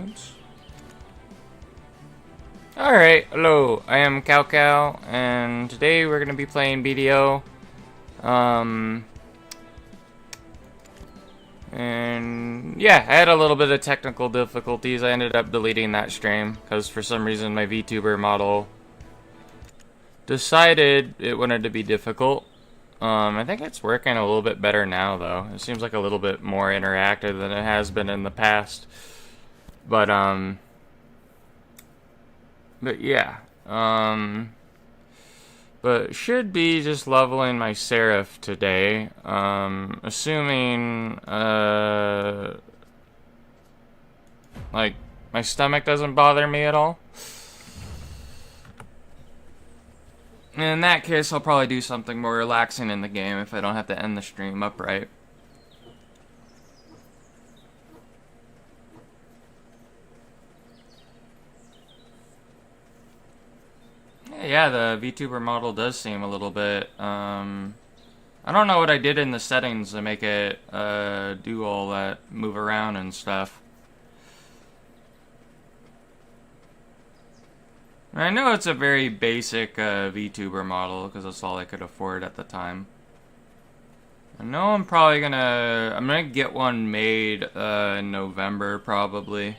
Oops. Alright, hello, I am Cow, and today we're gonna be playing BDO. And yeah, I had a little bit of technical difficulties. I ended up deleting that stream, because for some reason my VTuber model decided it wanted to be difficult. I think it's working a little bit better now, though. It seems like a little bit more interactive than it has been in the past. But yeah. But should be just leveling my Seraph today. Assuming, like, my stomach doesn't bother me at all. In that case, I'll probably do something more relaxing in the game if I don't have to end the stream upright. Yeah, the VTuber model does seem a little bit, I don't know what I did in the settings to make it, do all that, move around and stuff. I know it's a very basic, VTuber model, because that's all I could afford at the time. I know I'm gonna get one made, in November, probably.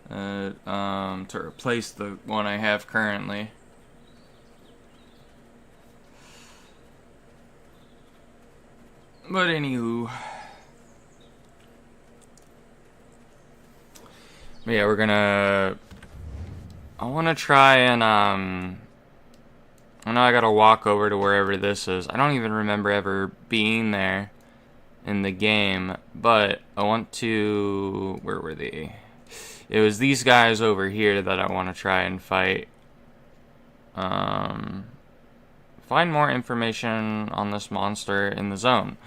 To replace the one I have currently. But anywho. Yeah, I wanna try and, I know I gotta walk over to wherever this is. I don't even remember ever being there in the game, but I want to... Where were they? It was these guys over here that I want to try and fight. Find more information on this monster in the zone.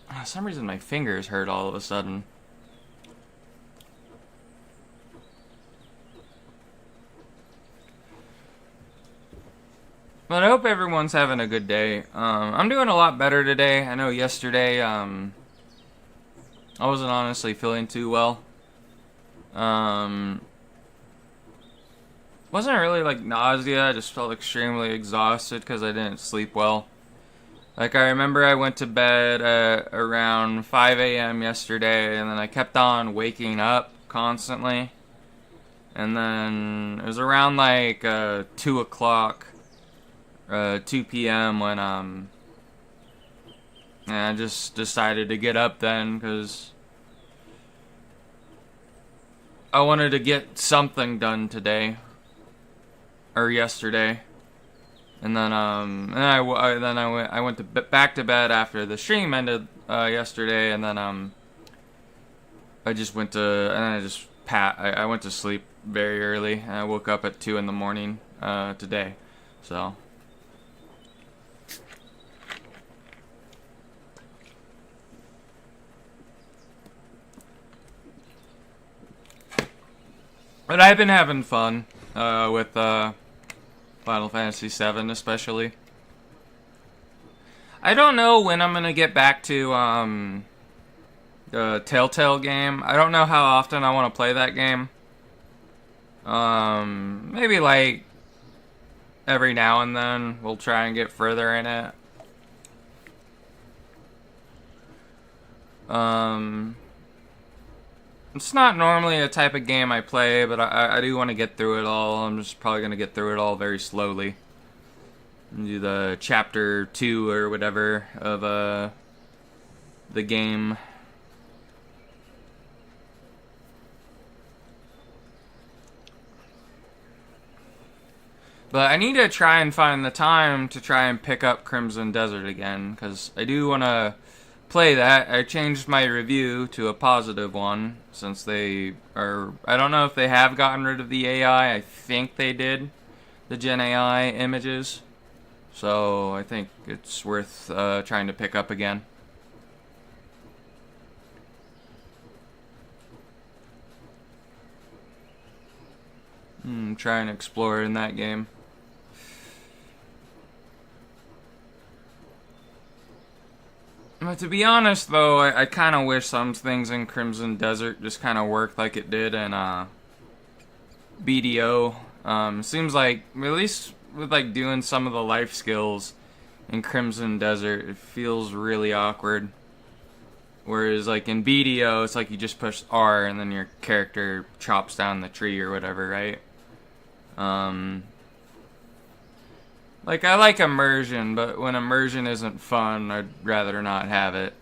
For some reason my fingers hurt all of a sudden. But I hope everyone's having a good day. I'm doing a lot better today. I know yesterday, I wasn't honestly feeling too well. Wasn't really like nausea, I just felt extremely exhausted because I didn't sleep well. Like, I remember I went to bed at around 5 a.m. yesterday, and then I kept on waking up constantly. And then it was around like 2 o'clock, 2 p.m. when and I just decided to get up then, because I wanted to get something done today. Or yesterday. And then, I went back to bed after the stream ended, yesterday, and then, I went to sleep very early, and I woke up at 2 in the morning, today, so. But I've been having fun, with, Final Fantasy VII, especially. I don't know when I'm gonna get back to, the Telltale game. I don't know how often I want to play that game. Maybe, like, every now and then we'll try and get further in it. It's not normally a type of game I play, but I do want to get through it all. I'm just probably going to get through it all very slowly. And do the chapter 2 or whatever of the game. But I need to try and find the time to try and pick up Crimson Desert again, because I do want to play that. I changed my review to a positive one, since they are... I don't know if they have gotten rid of the AI. I think they did, the Gen AI images. So I think it's worth trying to pick up again. Try and explore in that game. But to be honest, though, I kind of wish some things in Crimson Desert just kind of worked like it did in BDO. Seems like, at least with like doing some of the life skills in Crimson Desert, it feels really awkward. Whereas like in BDO, it's like you just push R and then your character chops down the tree or whatever, right? Like, I like immersion, but when immersion isn't fun, I'd rather not have it.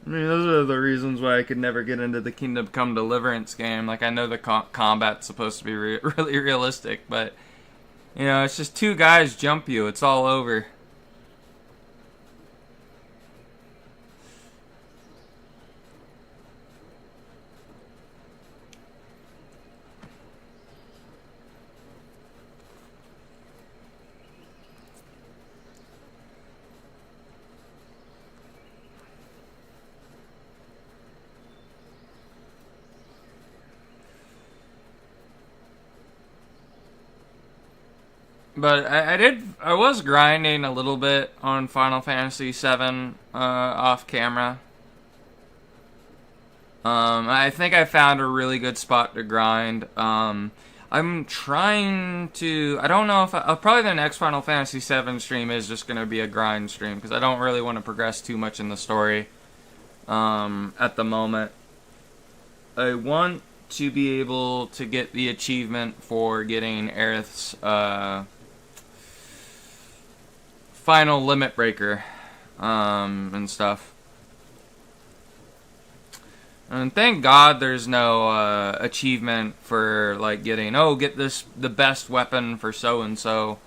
I mean, those are the reasons why I could never get into the Kingdom Come Deliverance game. Like, I know the combat's supposed to be really realistic, but, you know, it's just two guys jump you. It's all over. But I was grinding a little bit on Final Fantasy VII off camera. I think I found a really good spot to grind. I'm trying to. I don't know if probably the next Final Fantasy VII stream is just gonna be a grind stream because I don't really want to progress too much in the story. At the moment, I want to be able to get the achievement for getting Aerith's final limit breaker and stuff. And thank God there's no achievement for like getting get the best weapon for so and so.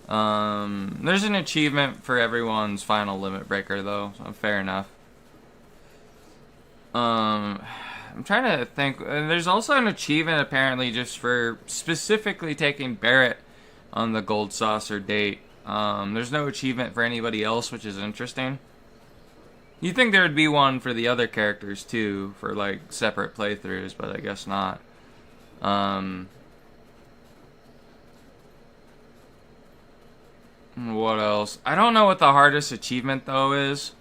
There's an achievement for everyone's final limit breaker though, so fair enough. I'm trying to think. There's also an achievement apparently just for specifically taking Barret on the Gold Saucer date. There's no achievement for anybody else, which is interesting. You'd think there would be one for the other characters too, for like separate playthroughs, but I guess not. What else? I don't know what the hardest achievement though is.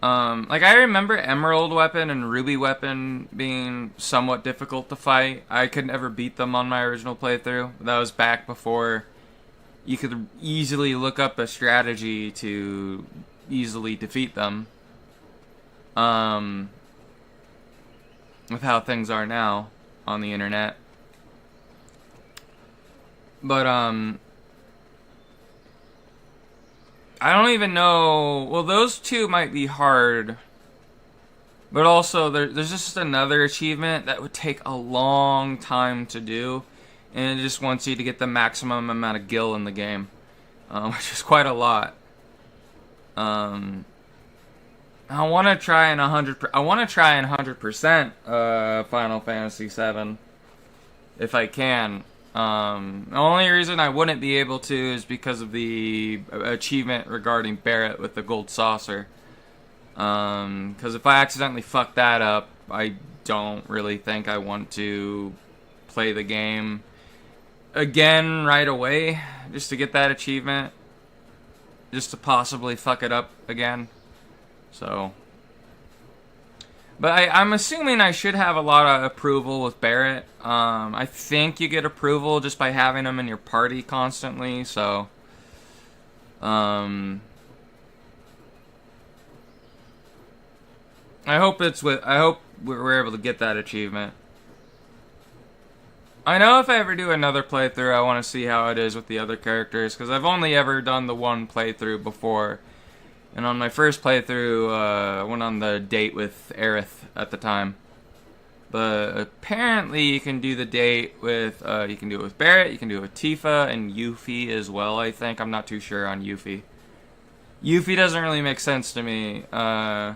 Like I remember Emerald Weapon and Ruby Weapon being somewhat difficult to fight. I could never beat them on my original playthrough. That was back before you could easily look up a strategy to easily defeat them. With how things are now on the internet. But, I don't even know. Well, those two might be hard. But also, there's just another achievement that would take a long time to do. And it just wants you to get the maximum amount of gil in the game. Which is quite a lot. I want to try in 100% Final Fantasy VII. If I can. The only reason I wouldn't be able to is because of the achievement regarding Barret with the gold saucer. Because if I accidentally fuck that up, I don't really think I want to play the game again right away just to get that achievement. Just to possibly fuck it up again. So. But I'm assuming I should have a lot of approval with Barret. I think you get approval just by having him in your party constantly, so. I hope we're able to get that achievement. I know if I ever do another playthrough, I want to see how it is with the other characters, because I've only ever done the one playthrough before. And on my first playthrough, I went on the date with Aerith at the time. But apparently you can do the date with, you can do it with Barret, you can do it with Tifa, and Yuffie as well, I think. I'm not too sure on Yuffie. Yuffie doesn't really make sense to me. And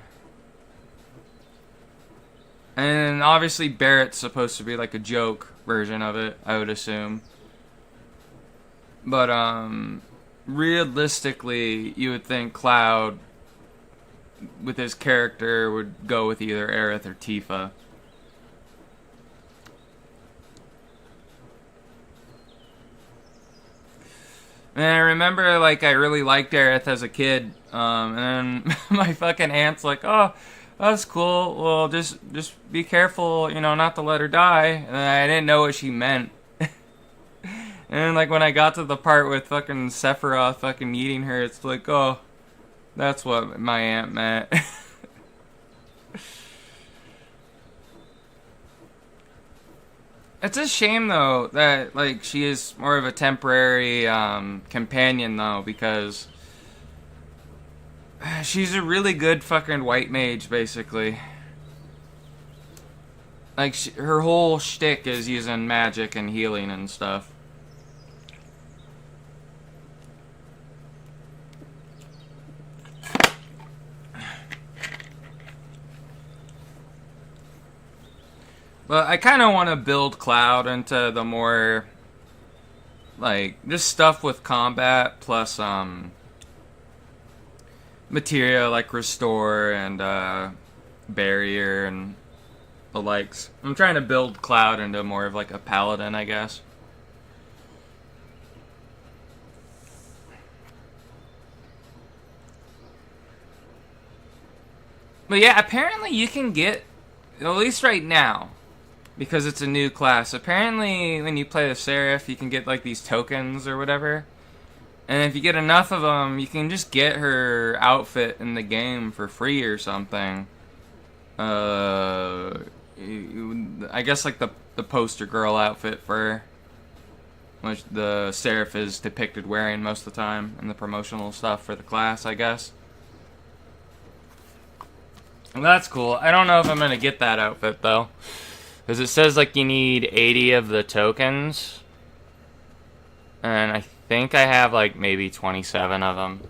obviously Barret's supposed to be like a joke version of it, I would assume. But, realistically, you would think Cloud, with his character, would go with either Aerith or Tifa. And I remember, like, I really liked Aerith as a kid. And then my fucking aunt's like, oh, that's cool. Well, just be careful, you know, not to let her die. And I didn't know what she meant. And like when I got to the part with fucking Sephiroth fucking eating her, it's like, oh, that's what my aunt meant. It's a shame though that like she is more of a temporary companion though, because she's a really good fucking white mage basically. Like her whole shtick is using magic and healing and stuff. But I kind of want to build Cloud into the more, like, just stuff with combat plus materia like Restore and Barrier and the likes. I'm trying to build Cloud into more of like a paladin, I guess. But yeah, apparently you can get, at least right now, because it's a new class, apparently when you play the Seraph, you can get like these tokens or whatever. And if you get enough of them, you can just get her outfit in the game for free or something. I guess like the poster girl outfit for her, which the Seraph is depicted wearing most of the time in the promotional stuff for the class, I guess. Well, that's cool. I don't know if I'm gonna get that outfit though, because it says like you need 80 of the tokens, and I think I have like maybe 27 of them.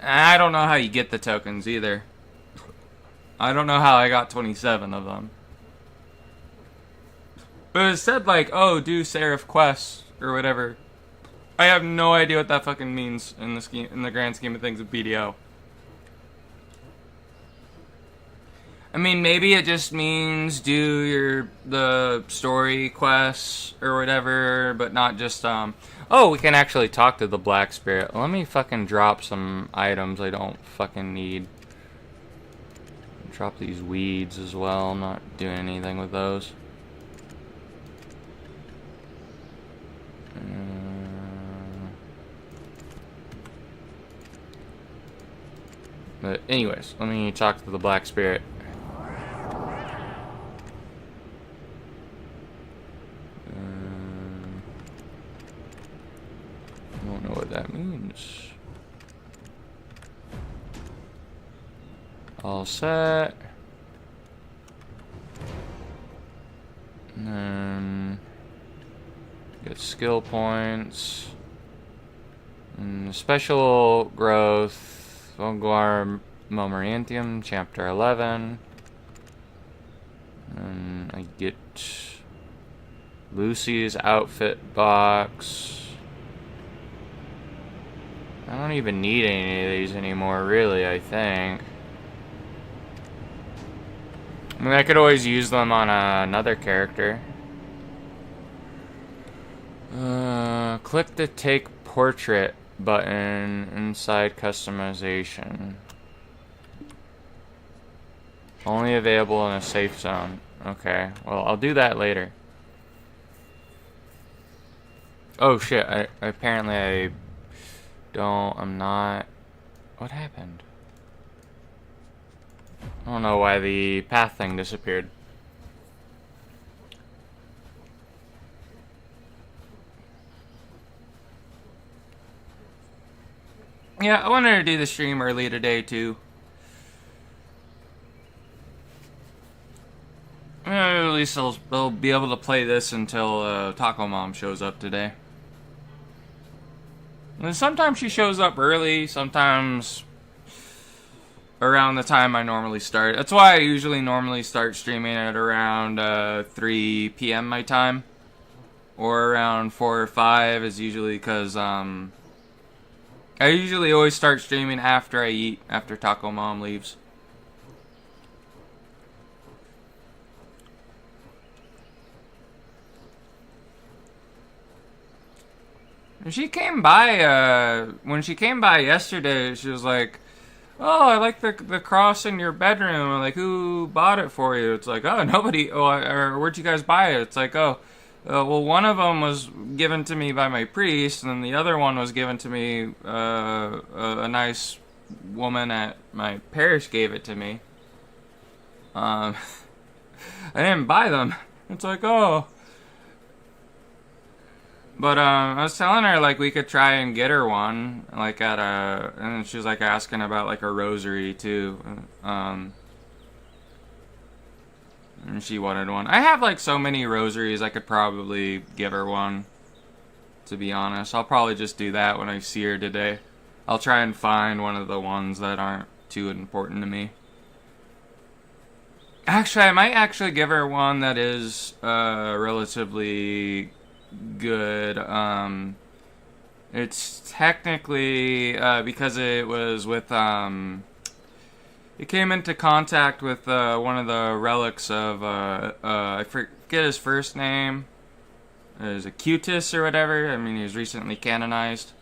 I don't know how you get the tokens either. I don't know how I got 27 of them. But it said like, oh, do Seraph quests or whatever. I have no idea what that fucking means in the grand scheme of things with BDO. I mean, maybe it just means do the story quests or whatever, but not just oh, we can actually talk to the Black Spirit. Let me fucking drop some items I don't fucking need. Drop these weeds as well. Not doing anything with those. But anyways, let me talk to the Black Spirit. I don't know what that means. All set. And then get skill points. And special growth. Vulgar Momoriantium, chapter 11. And I get Lucy's outfit box. I don't even need any of these anymore, really, I think. I mean, I could always use them on another character. Click the Take Portrait button inside customization. Only available in a safe zone. Okay, well, I'll do that later. Oh shit, apparently I'm not... What happened? I don't know why the path thing disappeared. Yeah, I wanted to do the stream early today too. At least they'll be able to play this until Taco Mom shows up today. And sometimes she shows up early, sometimes around the time I normally start. That's why I usually normally start streaming at around 3 p.m. my time. Or around 4 or 5 is usually because I usually always start streaming after I eat, after Taco Mom leaves. She came by, when she came by yesterday, she was like, oh, I like the cross in your bedroom. I'm like, who bought it for you? It's like, oh, nobody. Oh, or where'd you guys buy it? It's like, oh, well, one of them was given to me by my priest, and then the other one was given to me. A nice woman at my parish gave it to me. I didn't buy them. It's like, oh. But I was telling her like we could try and get her one, like at a, and she was like asking about like a rosary too, and she wanted one. I have like so many rosaries, I could probably give her one. To be honest, I'll probably just do that when I see her today. I'll try and find one of the ones that aren't too important to me. Actually, I might actually give her one that is relatively good. It's technically because it was with it came into contact with one of the relics of I forget his first name. Is it Cutis or whatever? I mean, he was recently canonized.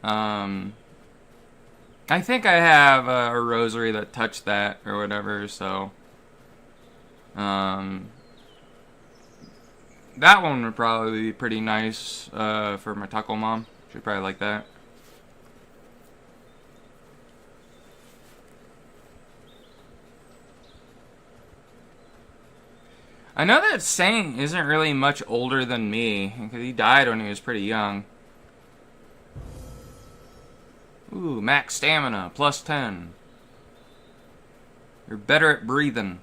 I think I have a rosary that touched that or whatever, so that one would probably be pretty nice for my taco mom. She'd probably like that. I know that saint isn't really much older than me, because he died when he was pretty young. Ooh, max stamina, plus 10. You're better at breathing.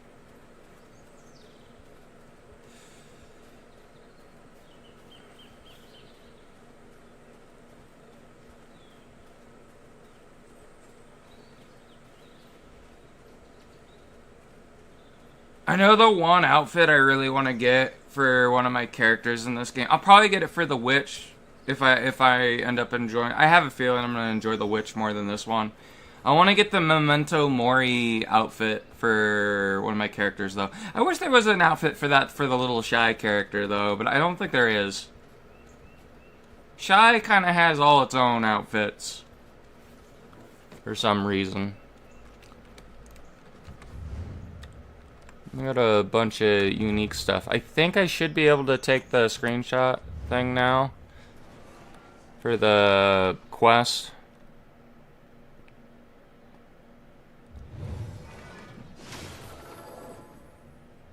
I know the one outfit I really want to get for one of my characters in this game. I'll probably get it for the witch if I end up enjoying. I have a feeling I'm gonna enjoy the witch more than this one. I want to get the Memento Mori outfit for one of my characters though. I wish there was an outfit for that for the little Shy character though, but I don't think there is. Shy kind of has all its own outfits for some reason. I got a bunch of unique stuff. I think I should be able to take the screenshot thing now for the quest.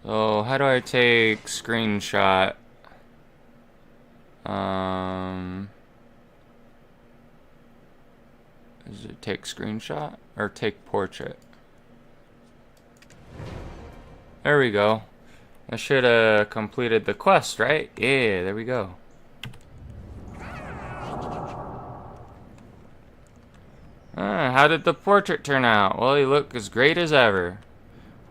So how do I take screenshot? Is it take screenshot or take portrait? There we go. I should have completed the quest, right? Yeah, there we go. How did the portrait turn out? Well, you look as great as ever.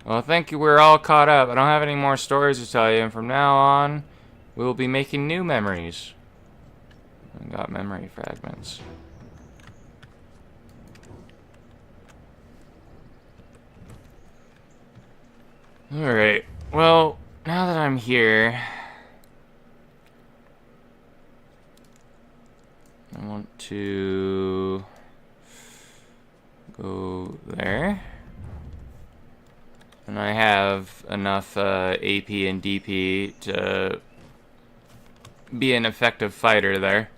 Well, thank you, we're all caught up. I don't have any more stories to tell you, and from now on, we will be making new memories. I got memory fragments. Alright, well, now that I'm here, I want to go there. And I have enough AP and DP to be an effective fighter there.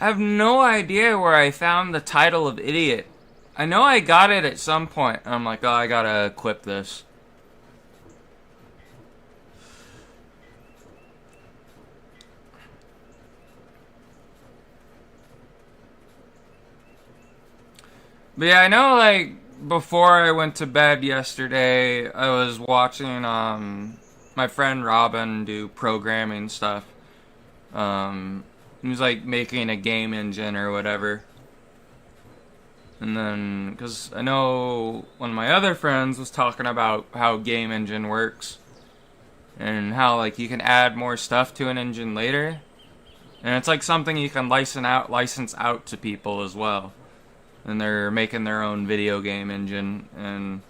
I have no idea where I found the title of Idiot. I know I got it at some point. I'm like, oh, I gotta equip this. But yeah, I know, like, before I went to bed yesterday, I was watching my friend Robin do programming stuff. He was like making a game engine or whatever. And then, because I know one of my other friends was talking about how game engine works. And how like you can add more stuff to an engine later. And it's like something you can license out to people as well. and they're making their own video game engine. And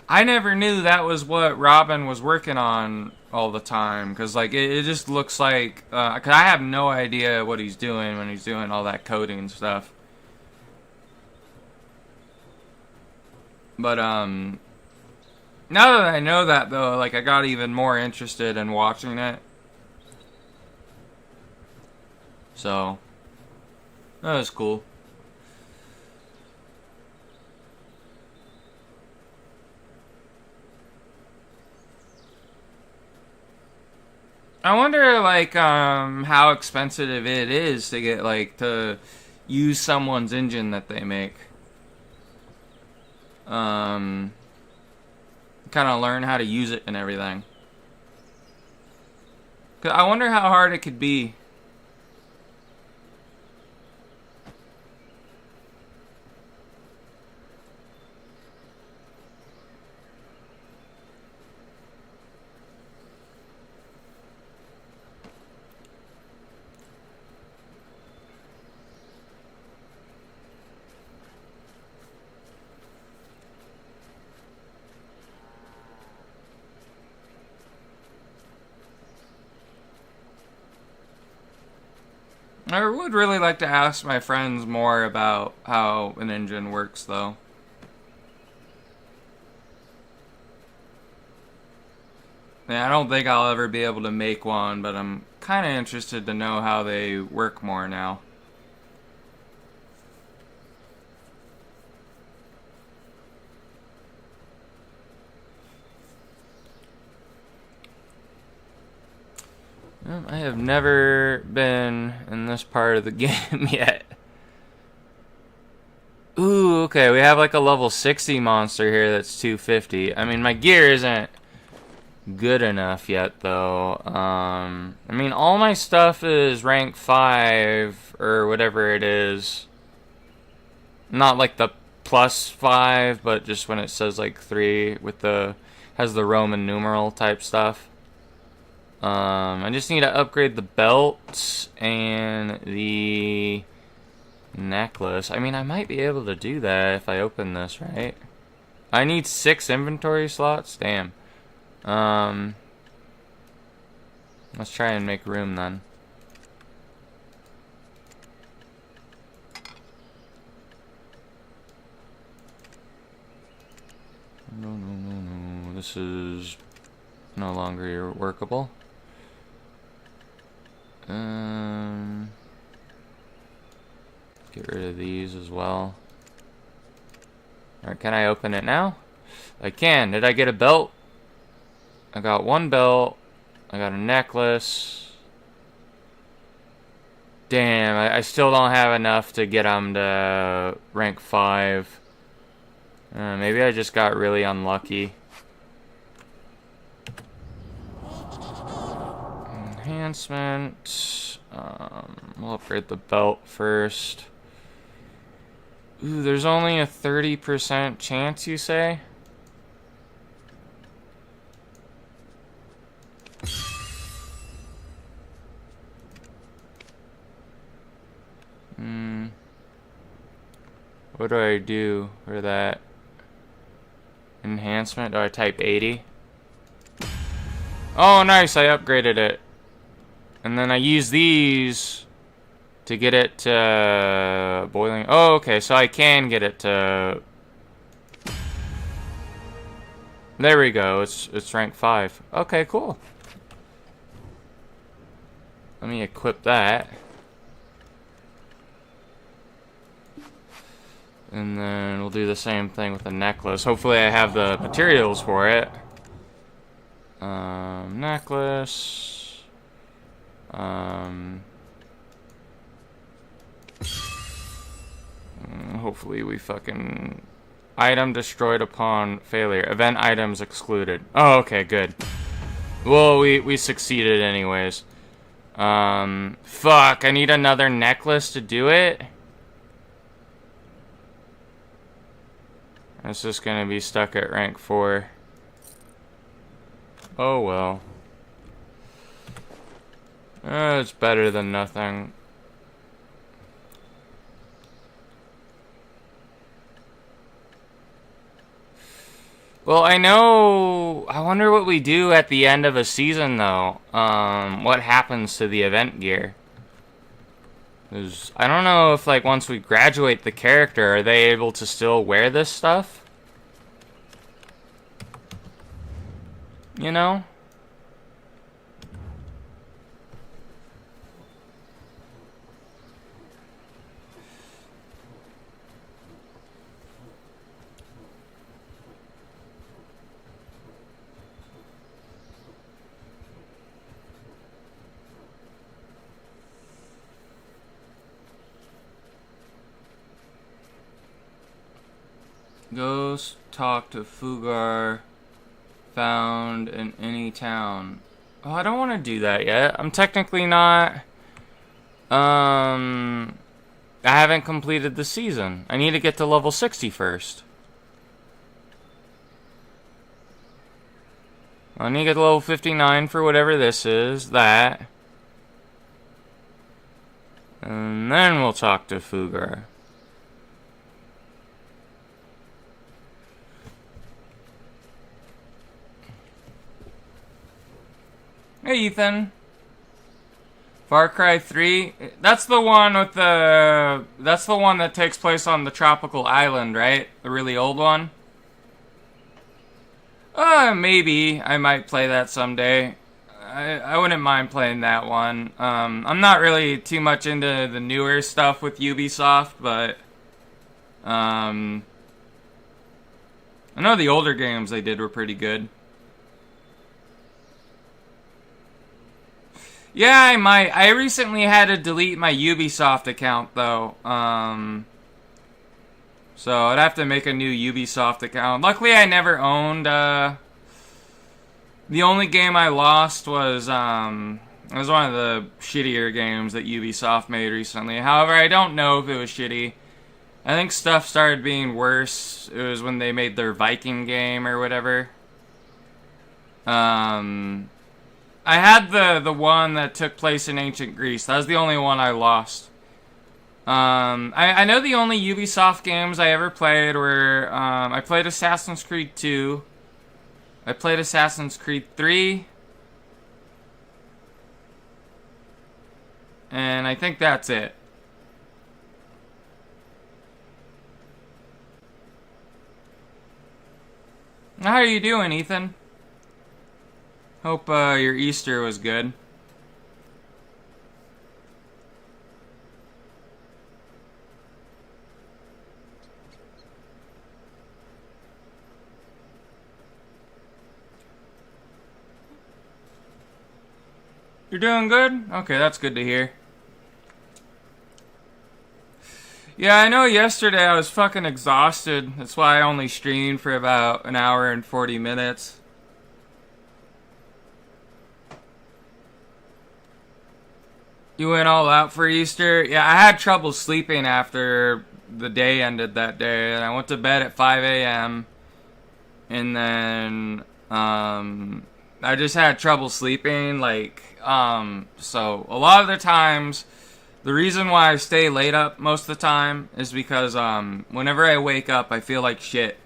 I never knew that was what Robin was working on all the time, because like it just looks like cause I have no idea what he's doing when he's doing all that coding and stuff. But now that I know that, though, like I got even more interested in watching it. So that was cool. I wonder, like, how expensive it is to get, like, to use someone's engine that they make. Kind of learn how to use it and everything. 'Cause I wonder how hard it could be. I would really like to ask my friends more about how an engine works, though. Yeah, I don't think I'll ever be able to make one, but I'm kind of interested to know how they work more now. I have never been in this part of the game yet. Ooh, okay, we have like a level 60 monster here that's 250. I mean, my gear isn't good enough yet, though. I mean, all my stuff is rank 5, or whatever it is. Not like the +5, but just when it says like 3 with the, has the Roman numeral type stuff. I just need to upgrade the belt and the necklace. I mean, I might be able to do that if I open this, right? I need 6 inventory slots? Damn. Let's try and make room then. No. This is no longer workable. Get rid of these as well. Alright, can I open it now? I can. Did I get a belt? I got 1 belt. I got a necklace. Damn, I still don't have enough to get them to rank 5. Maybe I just got really unlucky. Enhancement. We'll upgrade the belt first. Ooh, there's only a 30% chance, you say? What do I do for that? Enhancement? Do I type 80? Oh, nice, I upgraded it. And then I use these to get it to boiling. Oh, okay, so I can get it to... There we go, it's rank 5. Okay, cool. Let me equip that. And then we'll do the same thing with the necklace. Hopefully I have the materials for it. Necklace. Hopefully we fucking... Item destroyed upon failure. Event items excluded. Oh, okay, good. Well, we succeeded anyways. Fuck, I need another necklace to do it? It's just gonna be stuck at rank 4. Oh well. It's better than nothing. Well, I know. I wonder what we do at the end of a season, though. What happens to the event gear? 'Cause I don't know if, like, once we graduate the character, are they able to still wear this stuff? You know? Go talk to Fugar, found in any town. Oh, I don't want to do that yet. I'm technically not... I haven't completed the season. I need to get to level 60 first. I need to get to level 59 for whatever this is. That. And then we'll talk to Fugar. Hey, Ethan. Far Cry 3? That's the one with the... That's the one that takes place on the tropical island, right? The really old one? Maybe. I might play that someday. I wouldn't mind playing that one. I'm not really too much into the newer stuff with Ubisoft, but... I know the older games they did were pretty good. Yeah, I might. I recently had to delete my Ubisoft account, though. So I'd have to make a new Ubisoft account. Luckily, I never owned, The only game I lost was, it was one of the shittier games that Ubisoft made recently. However, I don't know if it was shitty. I think stuff started being worse. It was when they made their Viking game or whatever. I had the one that took place in ancient Greece. That was the only one I lost. I know the only Ubisoft games I ever played were, I played Assassin's Creed 2. I played Assassin's Creed 3. And I think that's it. How are you doing, Ethan? Hope your Easter was good. You're doing good? Okay, that's good to hear. Yeah, I know yesterday I was fucking exhausted. That's why I only streamed for about an hour and 40 minutes. You went all out for Easter? Yeah, I had trouble sleeping after the day ended that day. And I went to bed at 5 a.m. And then, I just had trouble sleeping. So a lot of the times, the reason why I stay late up most of the time is because, whenever I wake up, I feel like shit.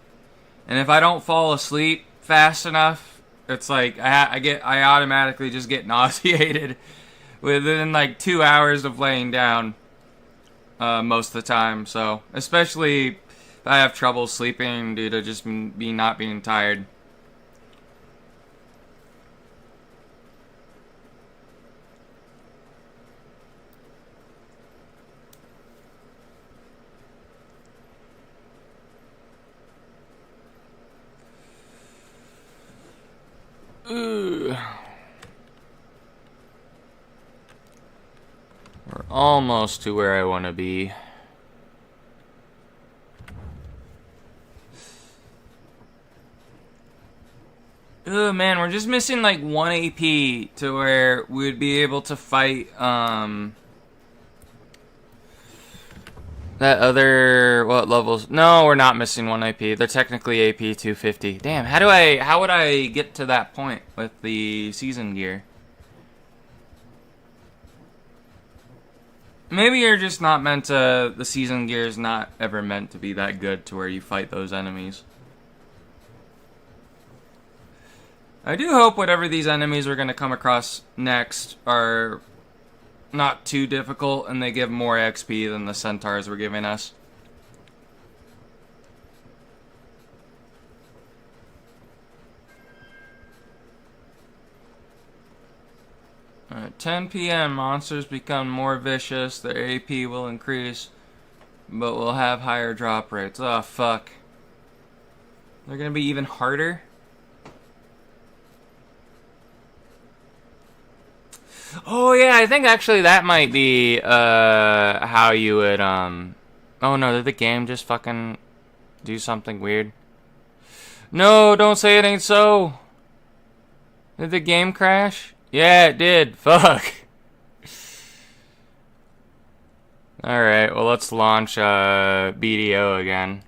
And if I don't fall asleep fast enough, it's like, I automatically just get nauseated within like 2 hours of laying down, most of the time. So, especially if I have trouble sleeping due to just not being tired. Ugh. We're almost to where I want to be. Oh man, we're just missing like 1 AP to where we would be able to fight that other, what levels? No, we're not missing 1 AP. They're technically AP 250. Damn, how would I get to that point with the season gear? Maybe you're just not meant to, the season gear is not ever meant to be that good to where you fight those enemies. I do hope whatever these enemies we're going to come across next are not too difficult and they give more XP than the centaurs were giving us. 10 p.m. Monsters become more vicious. Their AP will increase, but will have higher drop rates. Oh, fuck. They're gonna be even harder? Oh, yeah, I think actually that might be, how you would, Oh, no, did the game just fucking do something weird? No, don't say it ain't so. Did the game crash? Yeah, it did. Fuck. Alright, well, let's launch BDO again.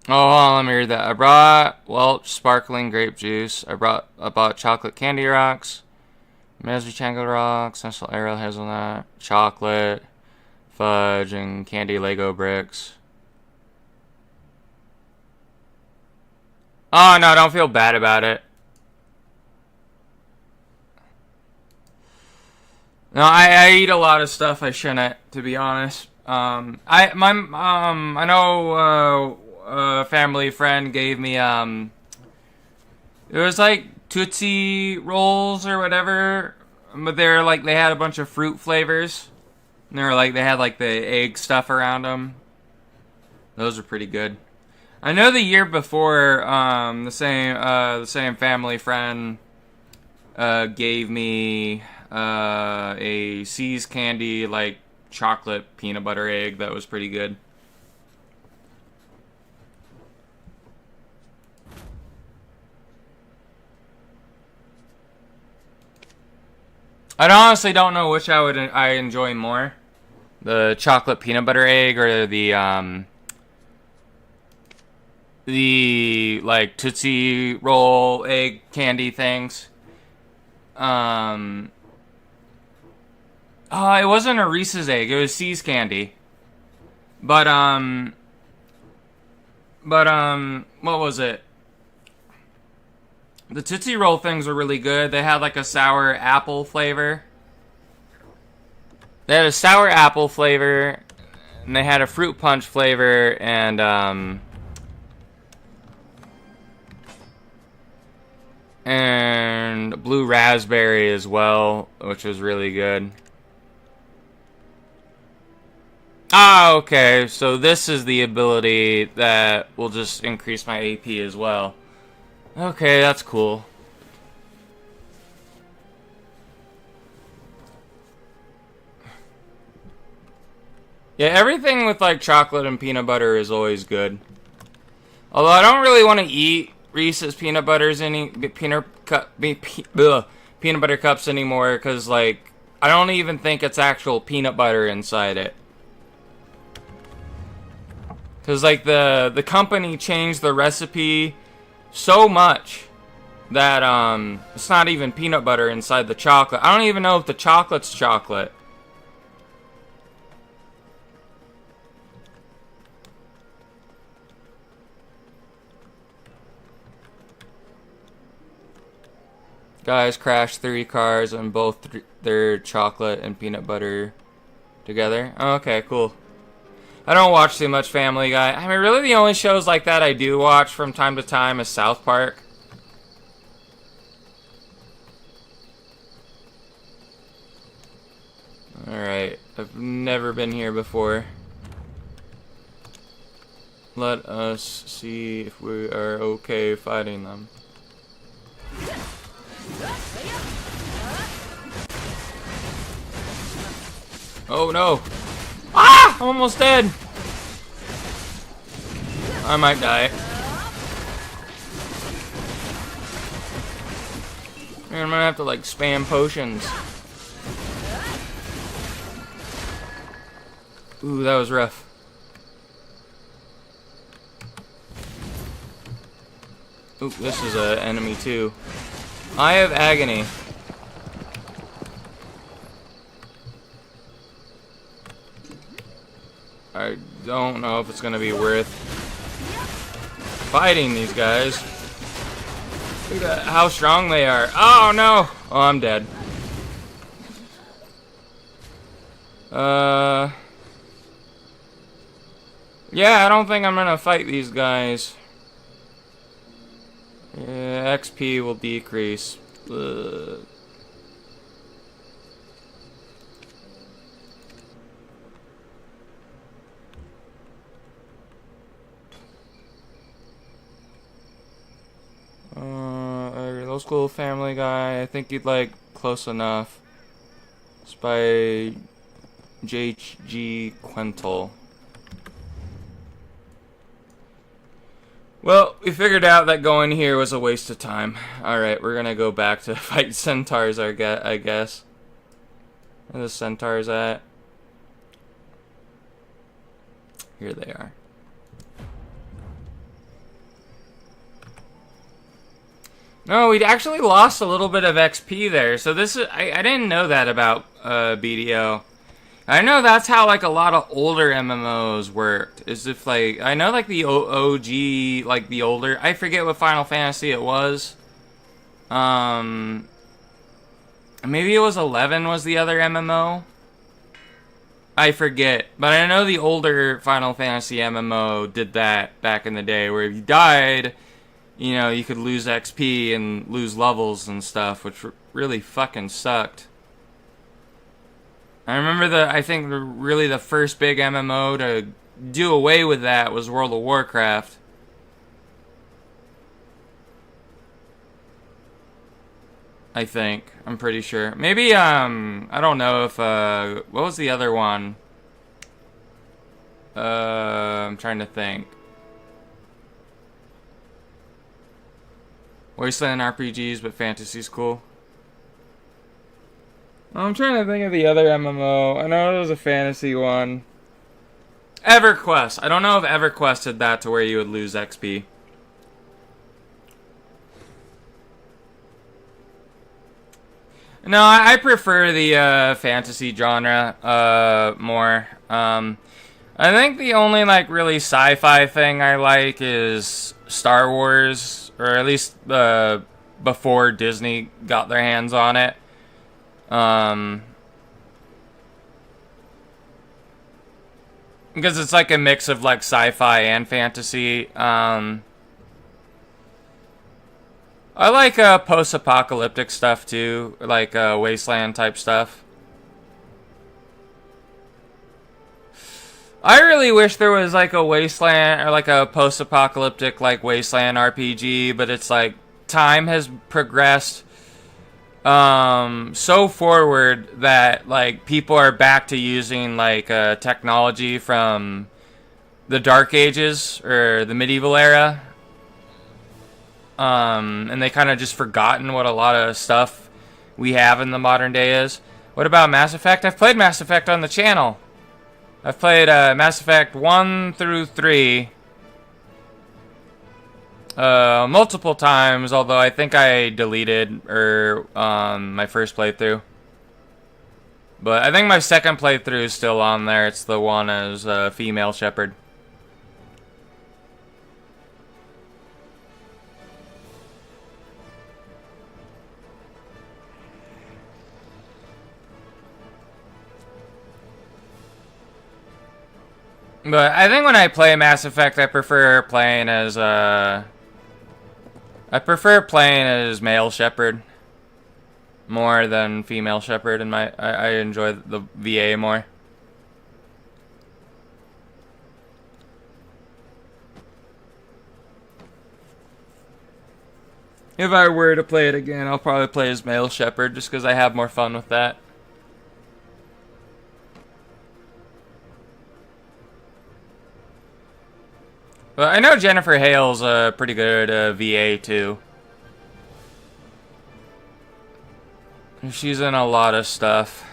Oh, hold on, let me read that. I brought Welch sparkling grape juice. I bought chocolate candy rocks, Mesri Chango rocks, Nestle Arrow hazelnut, chocolate, fudge, and candy Lego bricks. Oh, no, don't feel bad about it. No, I eat a lot of stuff I shouldn't, to be honest. I know a family friend gave me it was like Tootsie Rolls or whatever, but they're like they had a bunch of fruit flavors. And they were like they had like the egg stuff around them. Those are pretty good. I know the year before the same family friend gave me a See's Candy like chocolate peanut butter egg that was pretty good. I honestly don't know which I enjoy more, the chocolate peanut butter egg or the like Tootsie Roll egg candy things. Oh, it wasn't a Reese's egg. It was See's Candy. But what was it? The Tootsie Roll things were really good. They had like a sour apple flavor. They had a sour apple flavor, and they had a fruit punch flavor, and blue raspberry as well, which was really good. Ah, okay, so this is the ability that will just increase my AP as well. Okay, that's cool. Yeah, everything with like chocolate and peanut butter is always good. Although I don't really want to eat Reese's peanut butter cups anymore because like I don't even think it's actual peanut butter inside it. Because like the company changed the recipe so much that it's not even peanut butter inside the chocolate. I don't even know if the chocolate's chocolate. Guys crashed 3 cars and both their chocolate and peanut butter together. Oh, okay, cool. I don't watch too much Family Guy. I mean, really the only shows like that I do watch from time to time is South Park. Alright, I've never been here before. Let us see if we are okay fighting them. Oh no! Ah! I'm almost dead! I might die. Man, I'm gonna have to like spam potions. Ooh, that was rough. Ooh, this is an enemy too. Eye of Agony. don't know if it's gonna be worth fighting these guys. Look at how strong they are. Oh no! Oh, I'm dead. Yeah, I don't think I'm gonna fight these guys. Yeah, XP will decrease. Ugh. Low School Family Guy. I think you'd like Close Enough. It's by J.G. Quental. Well, we figured out that going here was a waste of time. Alright, we're gonna go back to fight centaurs, I guess. Where the centaurs at? Here they are. No, we'd actually lost a little bit of XP there. So this is, I didn't know that about BDO. I know that's how like a lot of older MMOs worked. Is if like I know like the OG, like the older, I forget what Final Fantasy it was. Maybe it was 11 was the other MMO. I forget, but I know the older Final Fantasy MMO did that back in the day, where if you died, you know, you could lose XP and lose levels and stuff, which really fucking sucked. I remember I think really the first big MMO to do away with that was World of Warcraft. I think. I'm pretty sure. Maybe, I don't know if, what was the other one? I'm trying to think. Wasteland RPGs, but fantasy's cool. I'm trying to think of the other MMO. I know there was a fantasy one. EverQuest. I don't know if EverQuest did that to where you would lose XP. No, I prefer the fantasy genre more. I think the only like really sci-fi thing I like is Star Wars, or at least before Disney got their hands on it. Because it's like a mix of like sci-fi and fantasy. I like post-apocalyptic stuff too, like Wasteland type stuff. I really wish there was like a Wasteland or like a post-apocalyptic like Wasteland RPG, but it's like time has progressed so forward that like people are back to using like technology from the Dark Ages or the medieval era. And they kind of just forgotten what a lot of stuff we have in the modern day is. What about Mass Effect? I've played Mass Effect on the channel. I've played Mass Effect 1 through 3 multiple times, although I think I deleted my first playthrough. But I think my second playthrough is still on there. It's the one as female Shepard. But I think when I play Mass Effect, I prefer playing as male Shepard more than female Shepard, and I enjoy the VA more. If I were to play it again, I'll probably play as male Shepard just because I have more fun with that. But I know Jennifer Hale's a pretty good VA too. She's in a lot of stuff.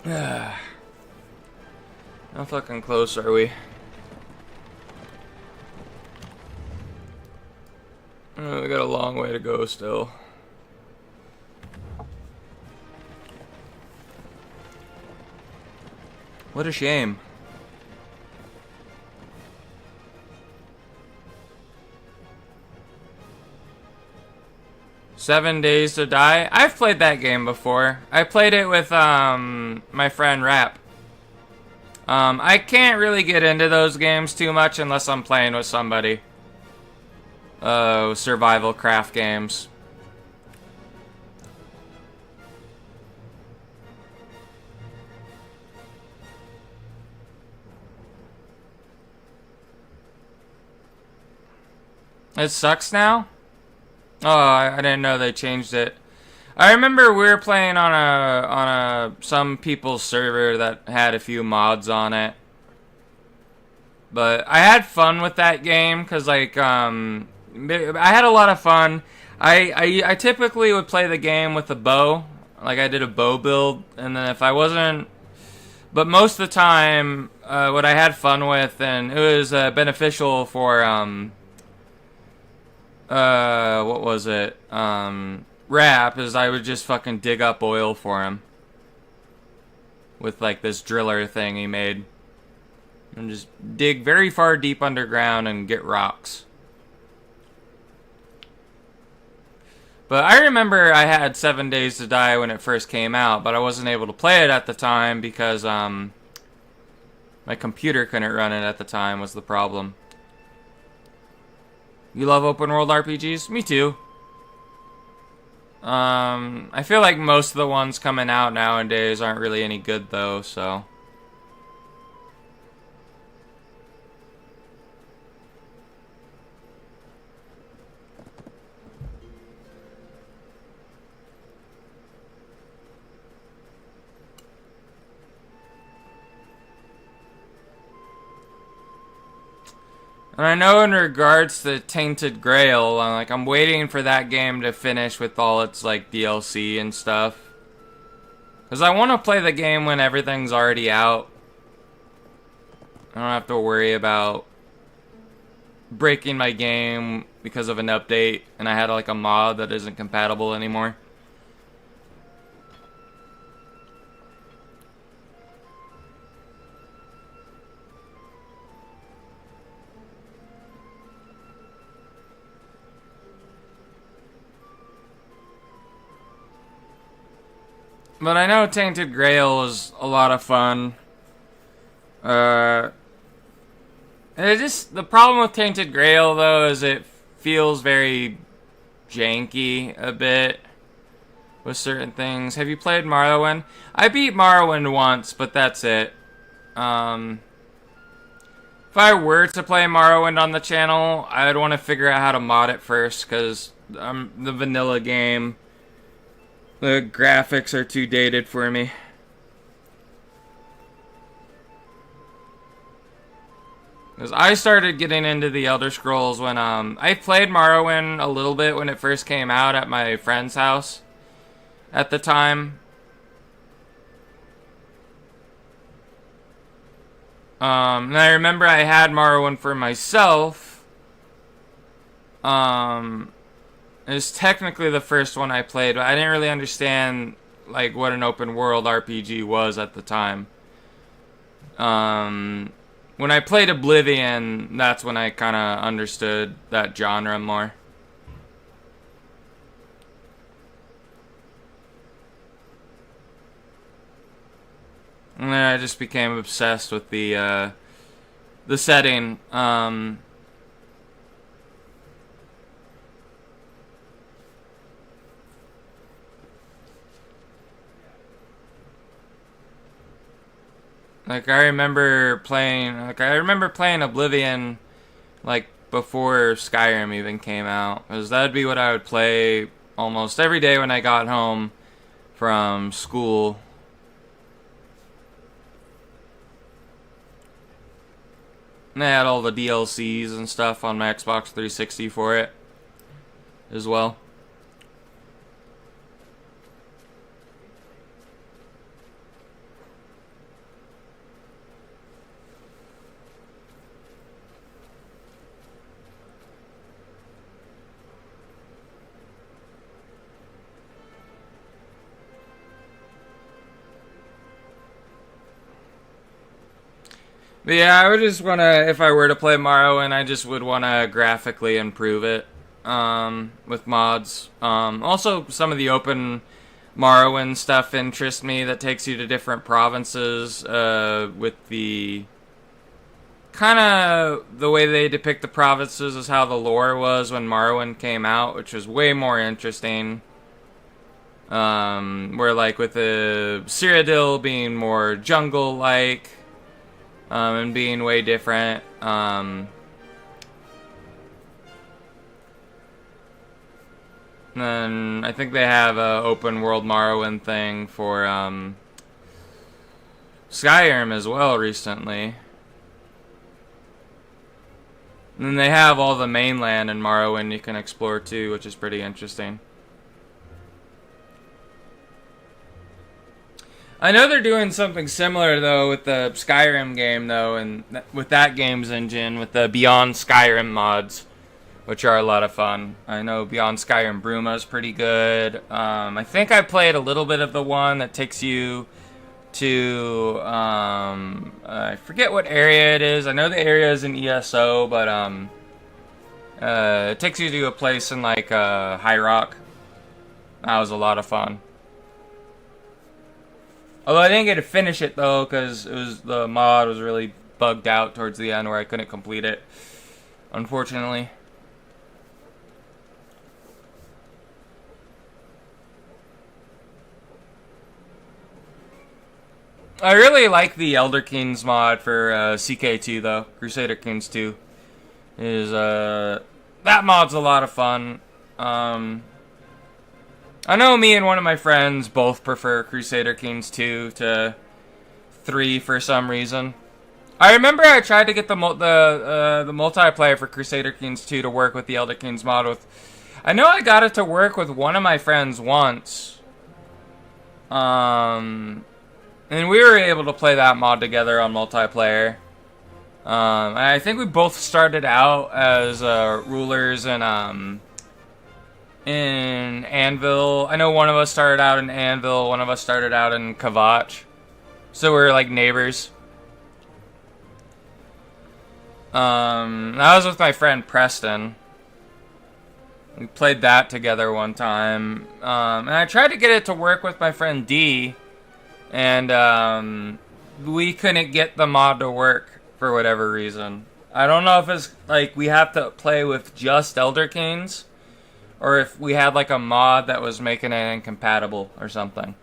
How fucking close are we? Oh, we got a long way to go still. What a shame. "7 Days to Die." I've played that game before. I played it with my friend Rap. I can't really get into those games too much unless I'm playing with somebody. Survival craft games. It sucks now? Oh, I didn't know they changed it. I remember we were playing on some people's server that had a few mods on it. But I had fun with that game because like I had a lot of fun. I typically would play the game with a bow. Like I did a bow build, and then if I wasn't, but most of the time what I had fun with, and it was beneficial for what was it? Rap, is I would just fucking dig up oil for him. With like this driller thing he made. And just dig very far deep underground and get rocks. But I remember I had 7 Days to Die when it first came out, but I wasn't able to play it at the time because my computer couldn't run it at the time was the problem. You love open world RPGs? Me too. I feel like most of the ones coming out nowadays aren't really any good though, so. And I know in regards to Tainted Grail, I'm waiting for that game to finish with all its like DLC and stuff. Cause I want to play the game when everything's already out. I don't have to worry about breaking my game because of an update and I had like a mod that isn't compatible anymore. But I know Tainted Grail is a lot of fun. The problem with Tainted Grail though is it feels very janky a bit with certain things. Have you played Morrowind? I beat Morrowind once, but that's it. If I were to play Morrowind on the channel, I'd want to figure out how to mod it first, because the vanilla game, the graphics are too dated for me. Because I started getting into the Elder Scrolls when, I played Morrowind a little bit when it first came out at my friend's house at the time. And I remember I had Morrowind for myself. It was technically the first one I played, but I didn't really understand like what an open world RPG was at the time. When I played Oblivion, that's when I kind of understood that genre more. And then I just became obsessed with the setting. Like I remember playing Oblivion like before Skyrim even came out, because that'd be what I would play almost every day when I got home from school. And they had all the DLCs and stuff on my Xbox 360 for it as well. But yeah, I would just want to, if I were to play Morrowind, I just would want to graphically improve it with mods. Also, some of the open Morrowind stuff interests me that takes you to different provinces with the kind of the way they depict the provinces is how the lore was when Morrowind came out, which was way more interesting. Where like with the Cyrodiil being more jungle-like and being way different. Then I think they have a open world Morrowind thing for Skyrim as well recently. And then they have all the mainland in Morrowind you can explore too, which is pretty interesting. I know they're doing something similar though with the Skyrim game though, and with that game's engine with the Beyond Skyrim mods, which are a lot of fun. I know Beyond Skyrim Bruma is pretty good. I think I played a little bit of the one that takes you to I forget what area it is. I know the area is in ESO, but it takes you to a place in like High Rock. That was a lot of fun. Although I didn't get to finish it though, because the mod was really bugged out towards the end where I couldn't complete it, unfortunately. I really like the Elder Kings mod for CK2 though. Crusader Kings 2 is that mod's a lot of fun. I know me and one of my friends both prefer Crusader Kings 2 to 3 for some reason. I remember I tried to get the multiplayer for Crusader Kings 2 to work with the Elder Kings mod with. I know I got it to work with one of my friends once. And we were able to play that mod together on multiplayer. I think we both started out as rulers in Anvil. I know one of us started out in Anvil, one of us started out in Kvatch. So we're like neighbors. That was with my friend Preston. We played that together one time. And I tried to get it to work with my friend D. And we couldn't get the mod to work for whatever reason. I don't know if it's like we have to play with just Elder Kings, or if we had like a mod that was making it incompatible or something.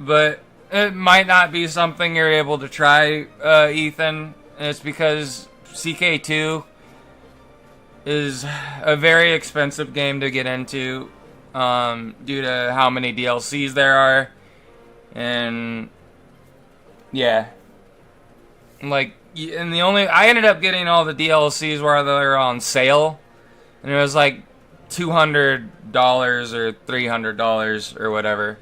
But it might not be something you're able to try, Ethan. It's because CK2 is a very expensive game to get into due to how many DLCs there are. And yeah, like, and I ended up getting all the DLCs where they're on sale, and it was like $200 or $300 or whatever.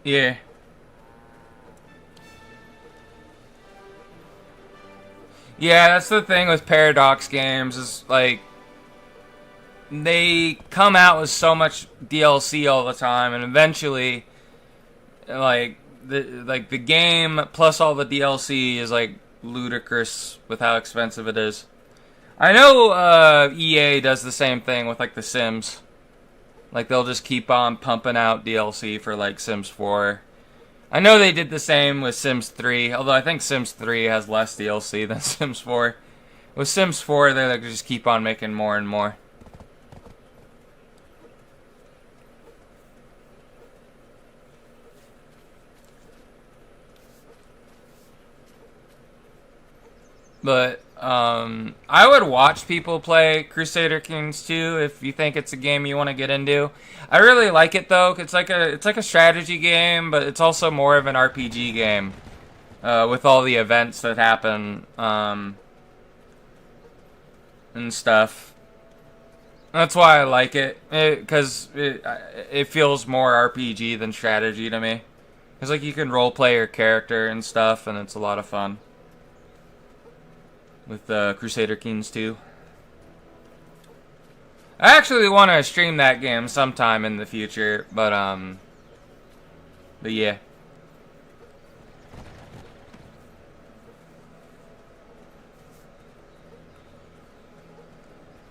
Yeah. Yeah, that's the thing with Paradox games, is like they come out with so much DLC all the time, and eventually like the game plus all the DLC is like ludicrous with how expensive it is. I know EA does the same thing with like The Sims. Like they'll just keep on pumping out DLC for like Sims 4. I know they did the same with Sims 3, although I think Sims 3 has less DLC than Sims 4. With Sims 4, they like just keep on making more and more. But I would watch people play Crusader Kings 2 if you think it's a game you want to get into. I really like it though. It's like a strategy game, but it's also more of an RPG game with all the events that happen and stuff. That's why I like it, because it feels more RPG than strategy to me. It's like you can roleplay your character and stuff, and it's a lot of fun with Crusader Kings 2. I actually want to stream that game sometime in the future, but yeah.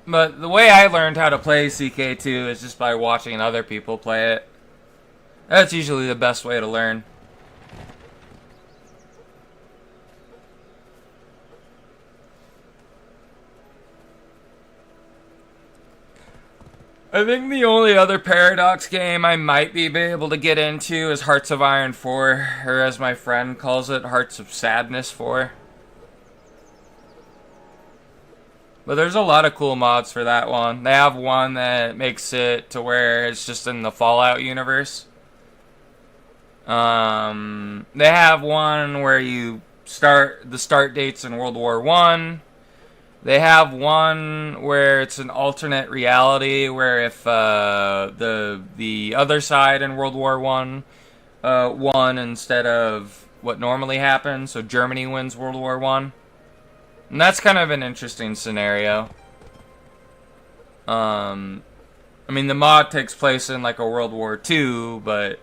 But the way I learned how to play CK2 is just by watching other people play it. That's usually the best way to learn. I think the only other Paradox game I might be able to get into is Hearts of Iron 4, or as my friend calls it, Hearts of Sadness 4. But there's a lot of cool mods for that one. They have one that makes it to where it's just in the Fallout universe. They have one where the start date's in World War I. They have one where it's an alternate reality where if the other side in World War I won instead of what normally happens, so Germany wins World War I. And that's kind of an interesting scenario. I mean, the mod takes place in like a World War II, but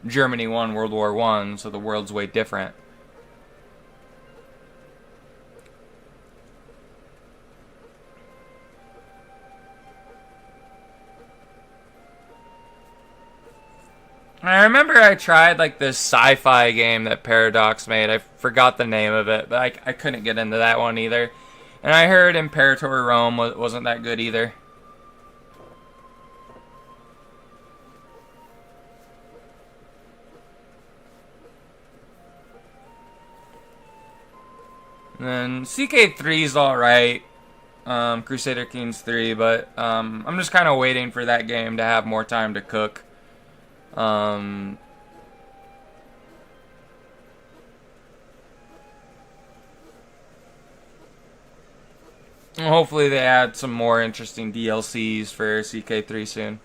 Germany won World War I, so the world's way different. I remember I tried like this sci-fi game that Paradox made. I forgot the name of it, but I couldn't get into that one either. And I heard Imperator Rome wasn't that good either. And then CK3's alright. Crusader Kings 3, but I'm just kind of waiting for that game to have more time to cook. Hopefully they add some more interesting DLCs for CK3 soon.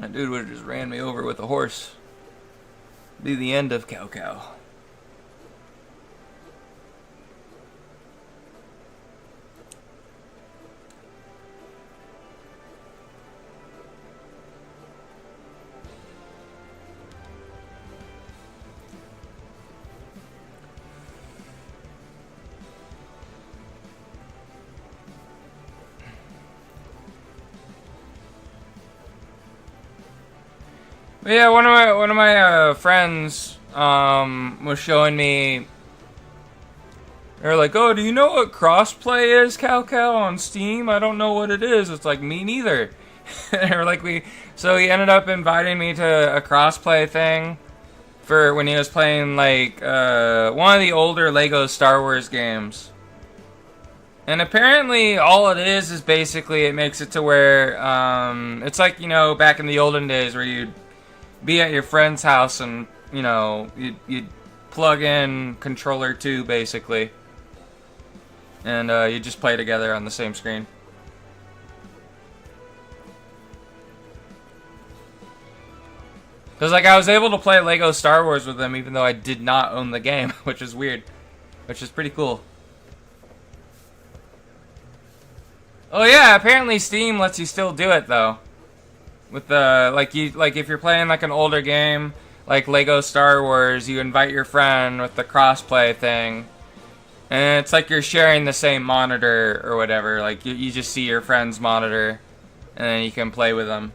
That dude would have just ran me over with a horse. Be the end of Cow Cow. But yeah, one of my friends was showing me. They're like, "Oh, do you know what crossplay is, Cow Cow, on Steam? I don't know what it is." It's like, me neither. They're like, so he ended up inviting me to a crossplay thing for when he was playing like one of the older Lego Star Wars games. And apparently all it is basically it makes it to where it's like, you know, back in the olden days where you'd be at your friend's house and, you know, you'd plug in controller 2 basically. And you just play together on the same screen. Because like I was able to play Lego Star Wars with them even though I did not own the game, which is weird. Which is pretty cool. Oh yeah, apparently Steam lets you still do it though. With the like if you're playing like an older game like Lego Star Wars, you invite your friend with the crossplay thing. And it's like you're sharing the same monitor or whatever. Like you just see your friend's monitor and then you can play with them.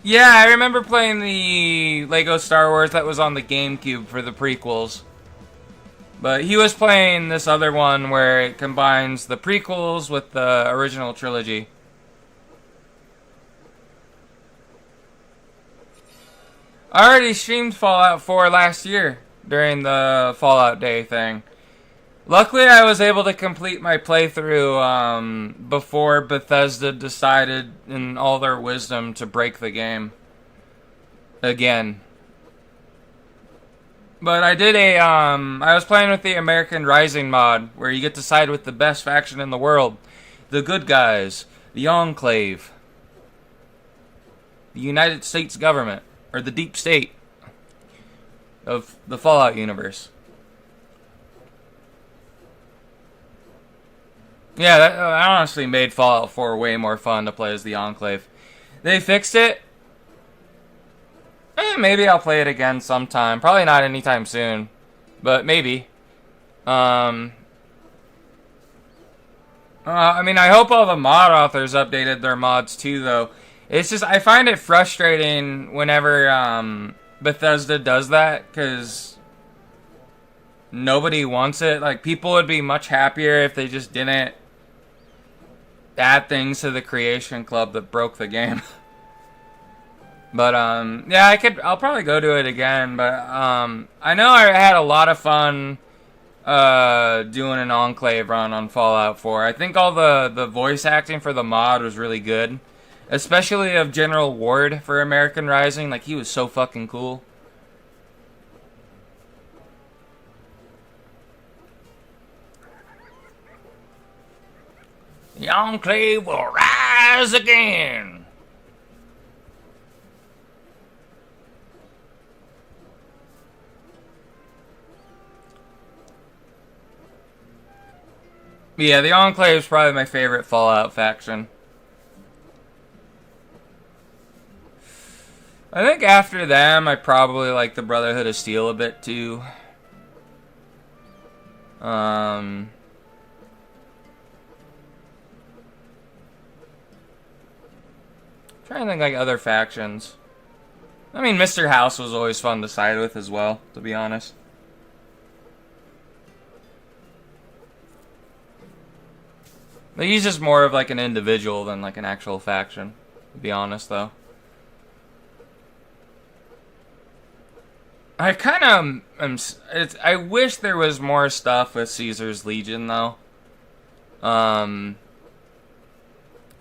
Yeah, I remember playing the Lego Star Wars that was on the GameCube for the prequels. But he was playing this other one where it combines the prequels with the original trilogy. I already streamed Fallout 4 last year during the Fallout Day thing. Luckily, I was able to complete my playthrough before Bethesda decided, in all their wisdom, to break the game again. But I did I was playing with the American Rising mod, where you get to side with the best faction in the world. The good guys. The Enclave. The United States government. Or the deep state of the Fallout universe. Yeah, that honestly made Fallout 4 way more fun to play as the Enclave. They fixed it. Maybe I'll play it again sometime. Probably not anytime soon, but maybe. I mean, I hope all the mod authors updated their mods too, though. It's just, I find it frustrating whenever Bethesda does that, because nobody wants it. Like, people would be much happier if they just didn't add things to the creation club that broke the game. But, yeah, I'll probably go do it again, but, I know I had a lot of fun, doing an Enclave run on Fallout 4. I think all the voice acting for the mod was really good. Especially of General Ward for American Rising. Like, he was so fucking cool. The Enclave will rise again. Yeah, the Enclave is probably my favorite Fallout faction. I think after them, I probably like the Brotherhood of Steel a bit too. Trying to think like other factions. I mean, Mr. House was always fun to side with as well, to be honest. But he's just more of like an individual than like an actual faction, to be honest, though. I kind of I wish there was more stuff with Caesar's Legion, though.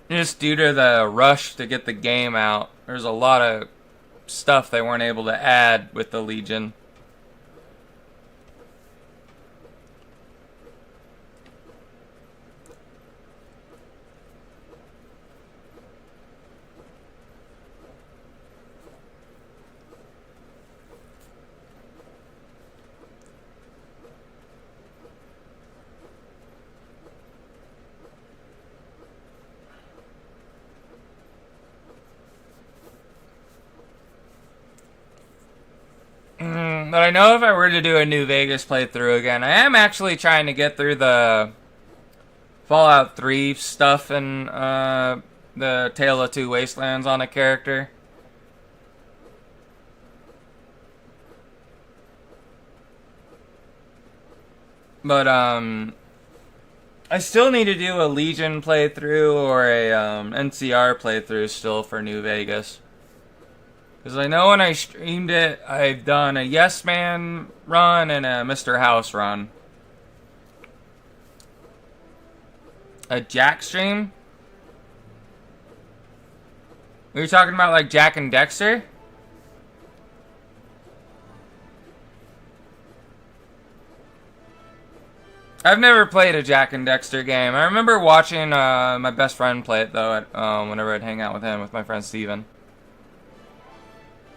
Just due to the rush to get the game out, there's a lot of stuff they weren't able to add with the Legion. But I know if I were to do a New Vegas playthrough again, I am actually trying to get through the Fallout 3 stuff and the Tale of Two Wastelands on a character. But I still need to do a Legion playthrough or a NCR playthrough still for New Vegas. Because I know when I streamed it, I've done a Yes Man run and a Mr. House run. A Jack stream? Were you talking about like Jack and Dexter? I've never played a Jack and Dexter game. I remember watching my best friend play it though, whenever I'd hang out with him, with my friend Steven.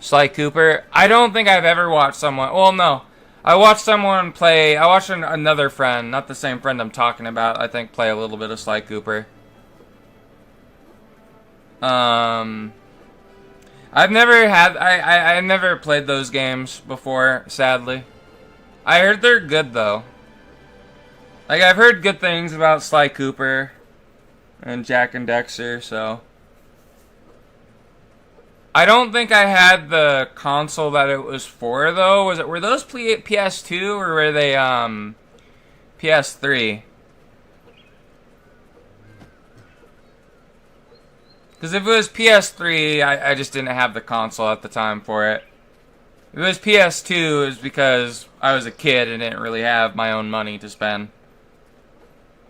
Sly Cooper. I don't think I've ever watched someone... Well, no. I watched someone play... I watched another friend, not the same friend I'm talking about, I think, play a little bit of Sly Cooper. I've never had... I've never played those games before, sadly. I heard they're good, though. Like, I've heard good things about Sly Cooper and Jack and Dexter, so... I don't think I had the console that it was for, though. Were those PS2 or were they PS3? Because if it was PS3, I just didn't have the console at the time for it. If it was PS2, it was because I was a kid and didn't really have my own money to spend.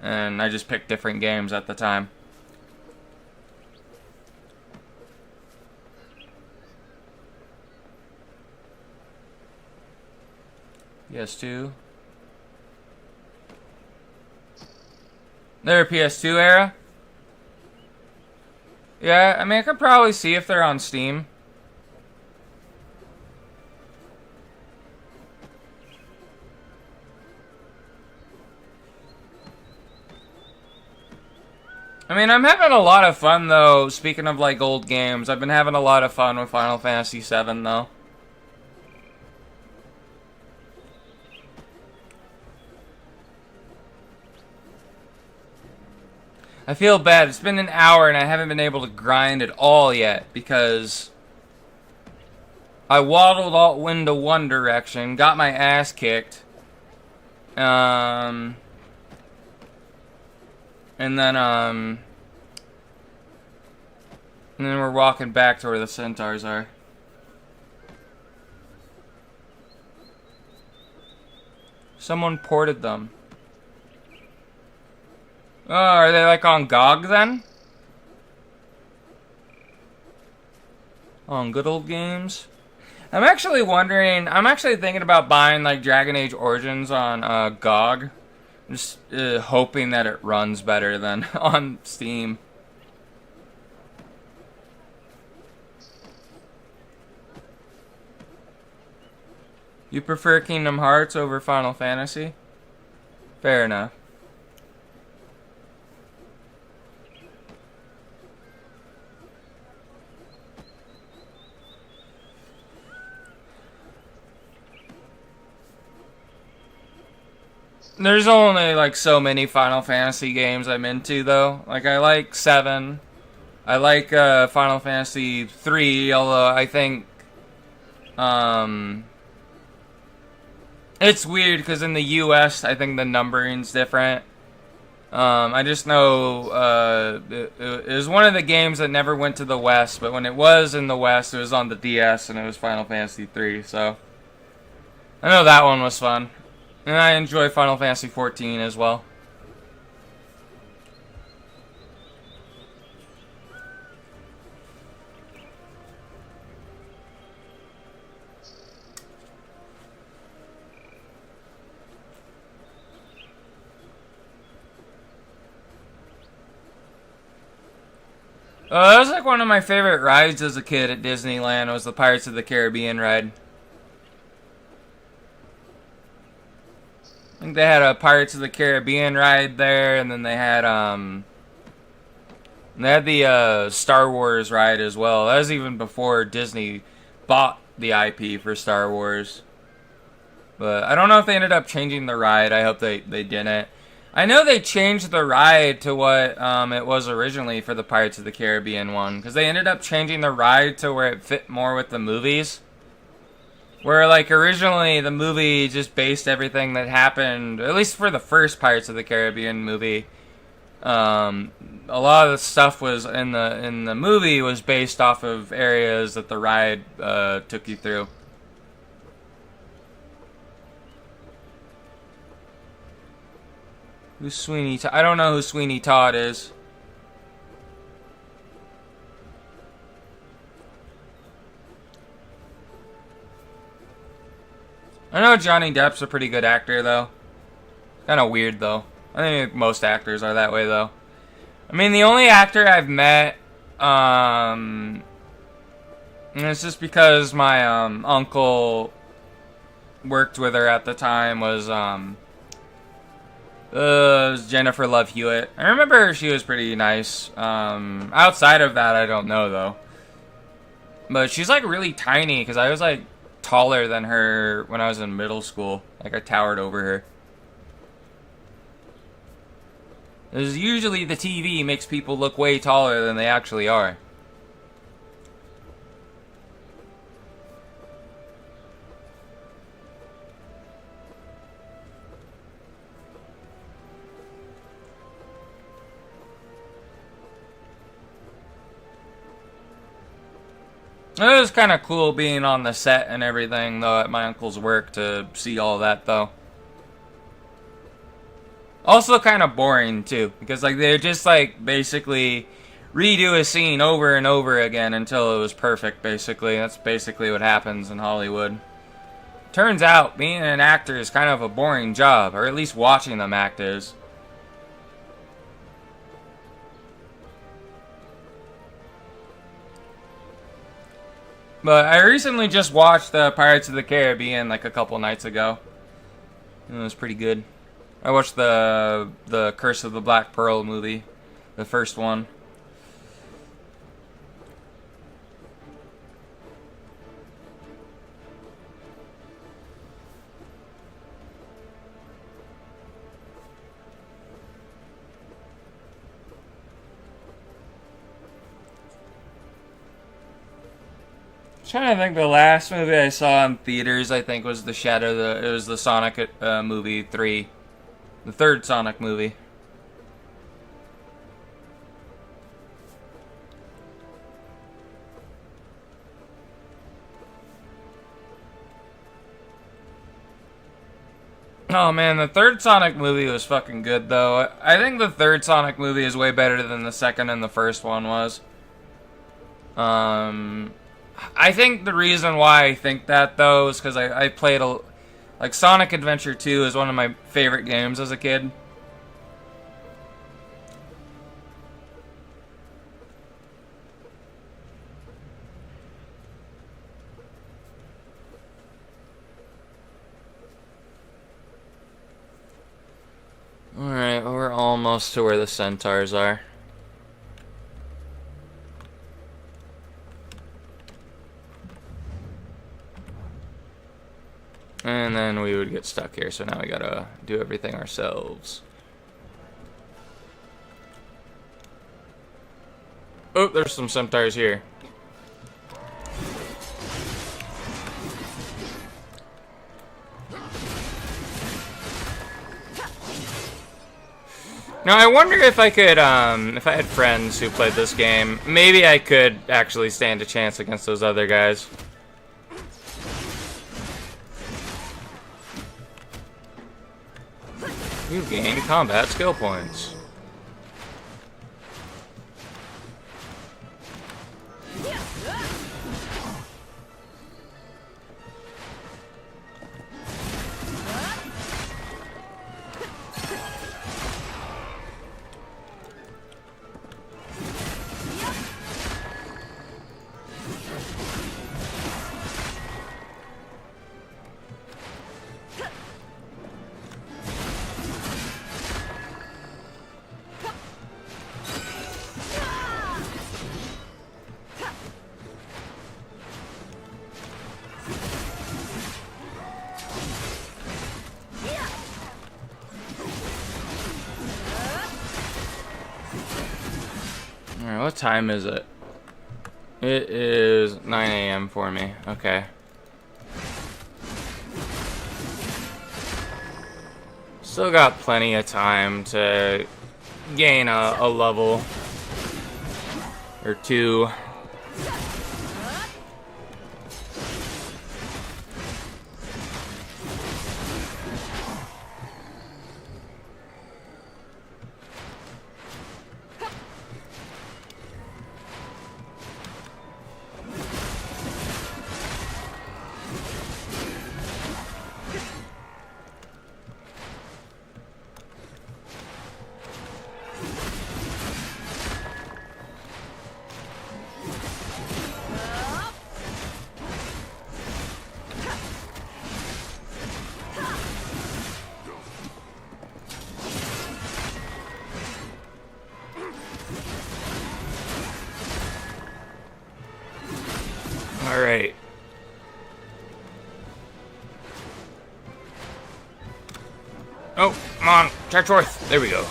And I just picked different games at the time. PS2. They're PS2 era? Yeah, I mean, I could probably see if they're on Steam. I mean, I'm having a lot of fun, though. Speaking of, like, old games, I've been having a lot of fun with Final Fantasy VII, though. I feel bad. It's been an hour and I haven't been able to grind at all yet because I waddled all into one direction, got my ass kicked, and then we're walking back to where the centaurs are. Someone ported them. Oh, are they like on GOG then? On good old games? I'm actually thinking about buying like Dragon Age Origins on GOG. Just hoping that it runs better than on Steam. You prefer Kingdom Hearts over Final Fantasy? Fair enough. There's only like so many Final Fantasy games I'm into though. Like I like 7. I like Final Fantasy 3, although I think it's weird because in the US I think the numbering's different. I just know it was one of the games that never went to the West, but when it was in the West, it was on the DS and it was Final Fantasy 3. So I know that one was fun. And I enjoy Final Fantasy 14 as well. That was like one of my favorite rides as a kid at Disneyland. Was the Pirates of the Caribbean ride. I think they had a Pirates of the Caribbean ride there, and then they had the Star Wars ride as well. That was even before Disney bought the IP for Star Wars. But I don't know if they ended up changing the ride. I hope they didn't. I know they changed the ride to what it was originally for the Pirates of the Caribbean one, because they ended up changing the ride to where it fit more with the movies. Where, like, originally the movie just based everything that happened, at least for the first Pirates of the Caribbean movie, a lot of the stuff was in the movie was based off of areas that the ride took you through. Who's Sweeney Todd? I don't know who Sweeney Todd is. I know Johnny Depp's a pretty good actor, though. Kind of weird, though. I think most actors are that way, though. I mean, the only actor I've met, and it's just because my uncle worked with her at the time, was Jennifer Love Hewitt. I remember she was pretty nice. Outside of that, I don't know, though. But she's, like, really tiny, because I was, like, taller than her when I was in middle school. Like, I towered over her. Because usually the TV makes people look way taller than they actually are. It was kind of cool being on the set and everything, though, at my uncle's work to see all that, though. Also kind of boring, too, because, like, they're just, like, basically redo a scene over and over again until it was perfect, basically. That's basically what happens in Hollywood. Turns out, being an actor is kind of a boring job, or at least watching them act is. But I recently just watched Pirates of the Caribbean like a couple nights ago. It was pretty good. I watched the Curse of the Black Pearl movie, the first one. Trying to think, the last movie I saw in theaters, I think, was it was the Sonic movie 3. The third Sonic movie. Oh man, the third Sonic movie was fucking good though. I think the third Sonic movie is way better than the second and the first one was. I think the reason why I think that, though, is because I played like, Sonic Adventure 2 is one of my favorite games as a kid. Alright, we're almost to where the centaurs are. And then we would get stuck here, so now we gotta do everything ourselves. Oh, there's some centaurs here. Now, I wonder if I could, if I had friends who played this game, maybe I could actually stand a chance against those other guys. You gain combat skill points. Alright, what time is it? It is 9 a.m. for me. Okay. Still got plenty of time to gain a level or two. Alright. Oh, come on. Check forth. There we go.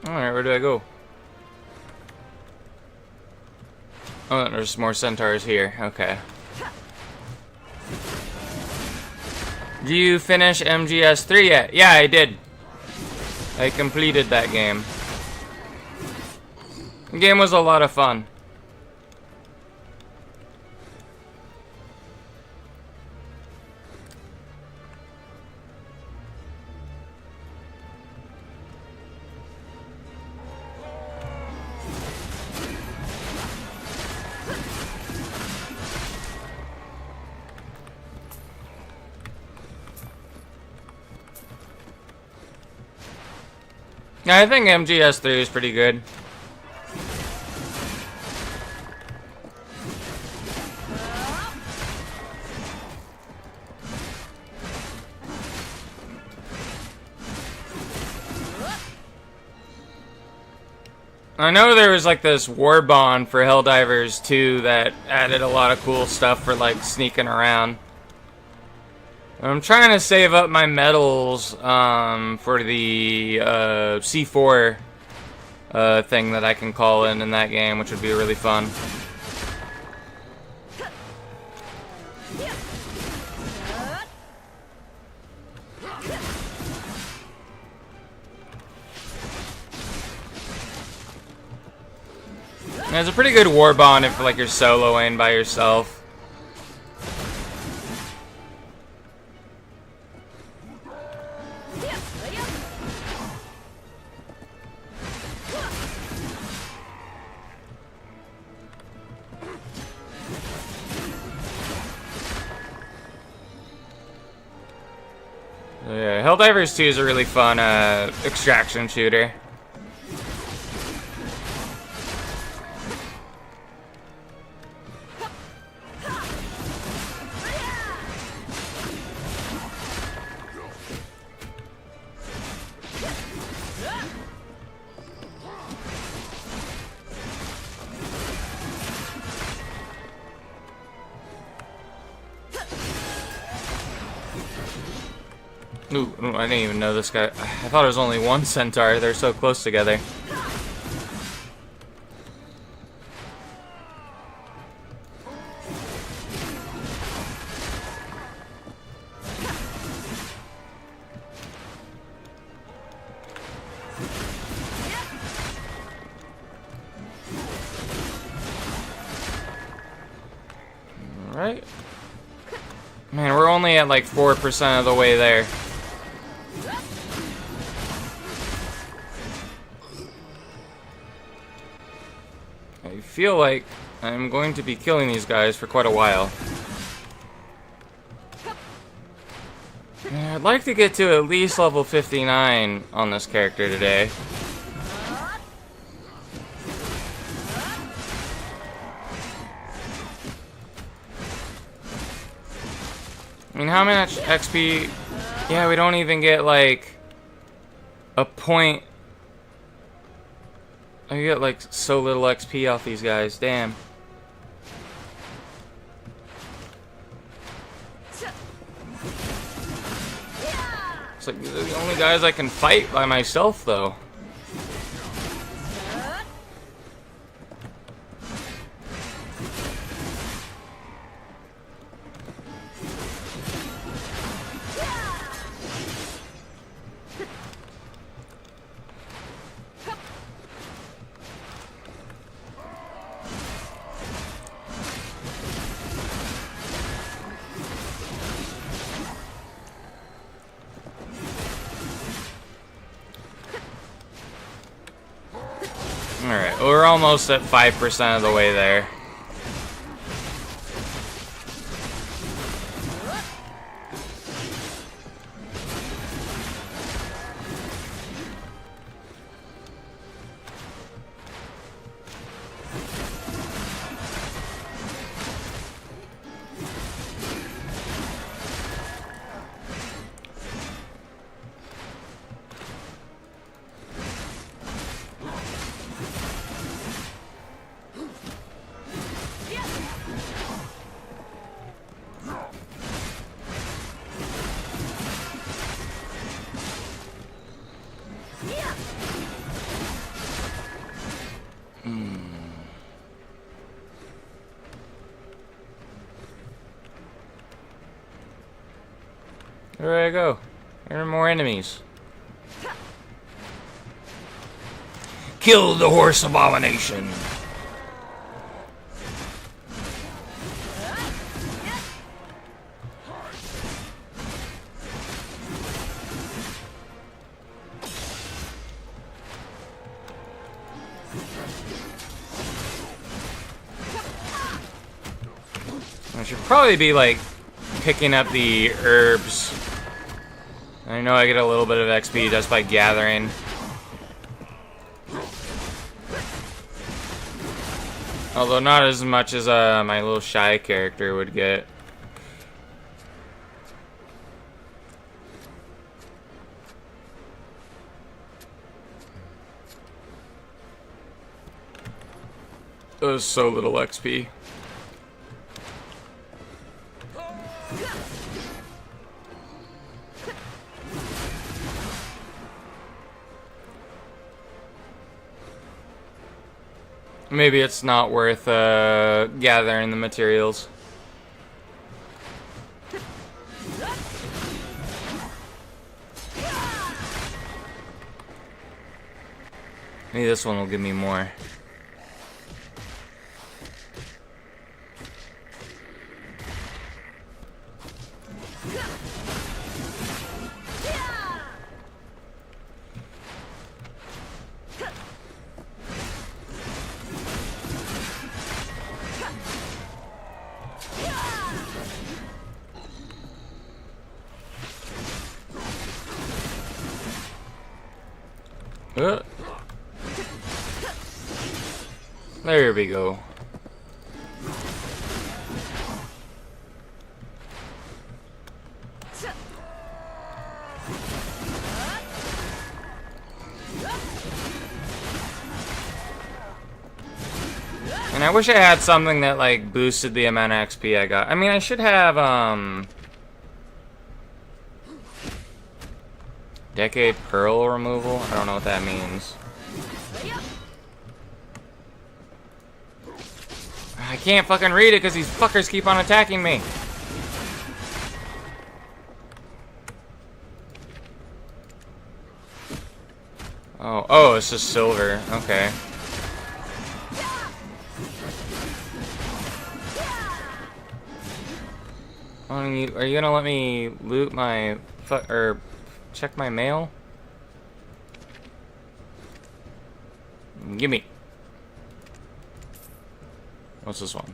Alright, where do I go? Oh, there's more centaurs here. Okay. Do you finish MGS3 yet? Yeah, I did. I completed that game. The game was a lot of fun. Yeah, I think MGS3 is pretty good. I know there was like this war bond for Helldivers 2 that added a lot of cool stuff for like sneaking around. I'm trying to save up my medals for the C4 thing that I can call in that game, which would be really fun. And it's a pretty good war bond if like you're soloing by yourself. Yeah, Helldivers 2 is a really fun extraction shooter. Ooh, I didn't even know this guy. I thought it was only one centaur. They're so close together. Alright. Man, we're only at like 4% of the way there. I feel like I'm going to be killing these guys for quite a while. I'd like to get to at least level 59 on this character today. I mean, how much XP? Yeah, we don't even get like a point. I get like so little XP off these guys, damn. It's like these are the only guys I can fight by myself though. Alright, we're almost at 5% of the way there. Where do I go? There are more enemies. Kill the horse abomination. I should probably be like picking up the herbs. I know I get a little bit of XP just by gathering. Although not as much as my little shy character would get. It was so little XP. Maybe it's not worth gathering the materials. Maybe this one will give me more. There we go. And I wish I had something that like boosted the amount of XP I got. I mean, I should have Decade Pearl removal. I don't know what that means. I can't fucking read it because these fuckers keep on attacking me. Oh, it's just silver. Okay. Are you gonna let me loot my or check my mail? Gimme. What's this one?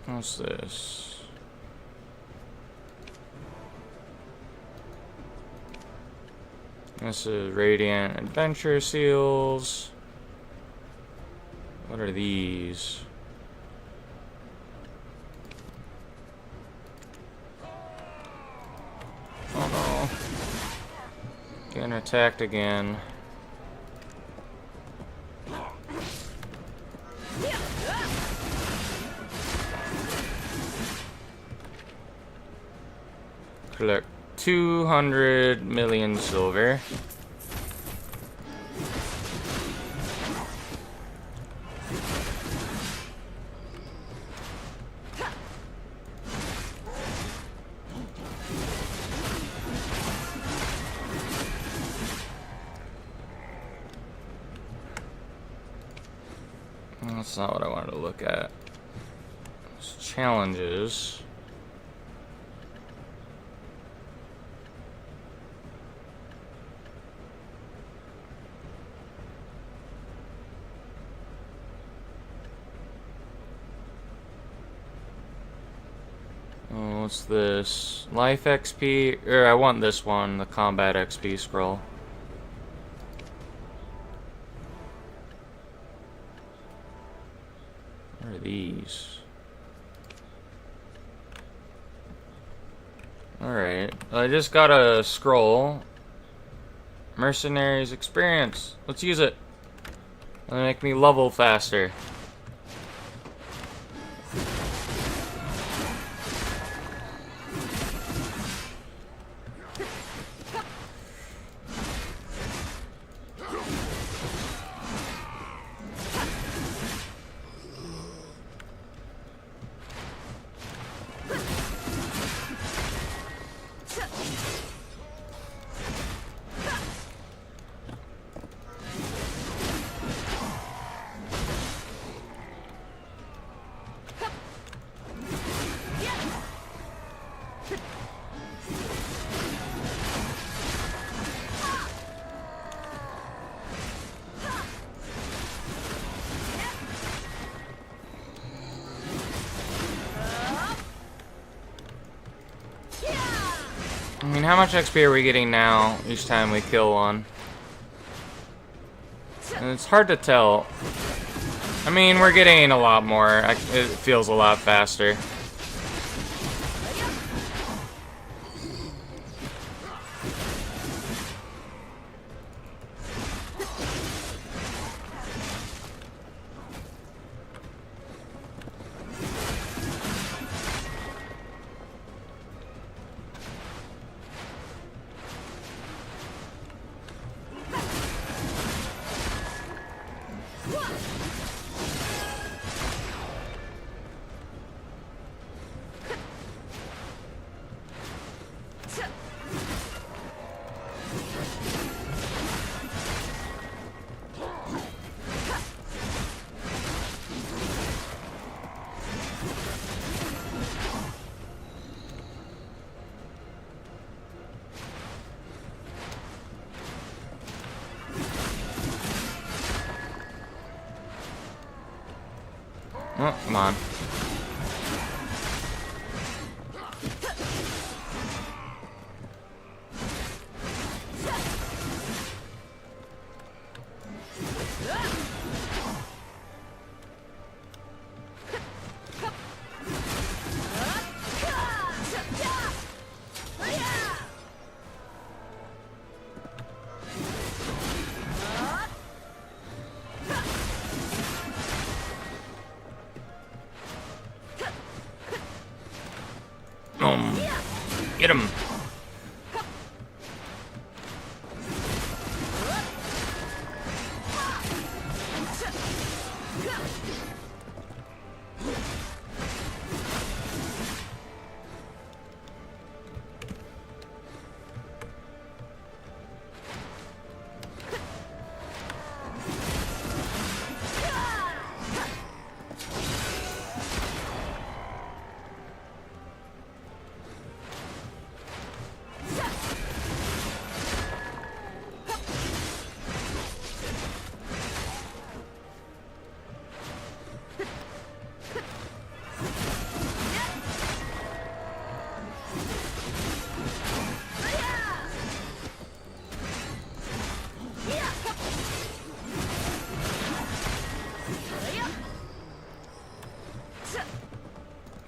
What's this? This is Radiant Adventure Seals. What are these? Oh no. Getting attacked again. Collect 200 million silver. That's not what I wanted to look at. It's challenges. Oh, what's this? Life XP? Or I want this one, the combat XP scroll. What are these? Alright, I just got a scroll. Mercenaries experience. Let's use it. That'll make me level faster. I mean, how much XP are we getting now each time we kill one? And it's hard to tell. I mean, we're getting a lot more. It feels a lot faster. Oh, come on. Get him.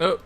Oh.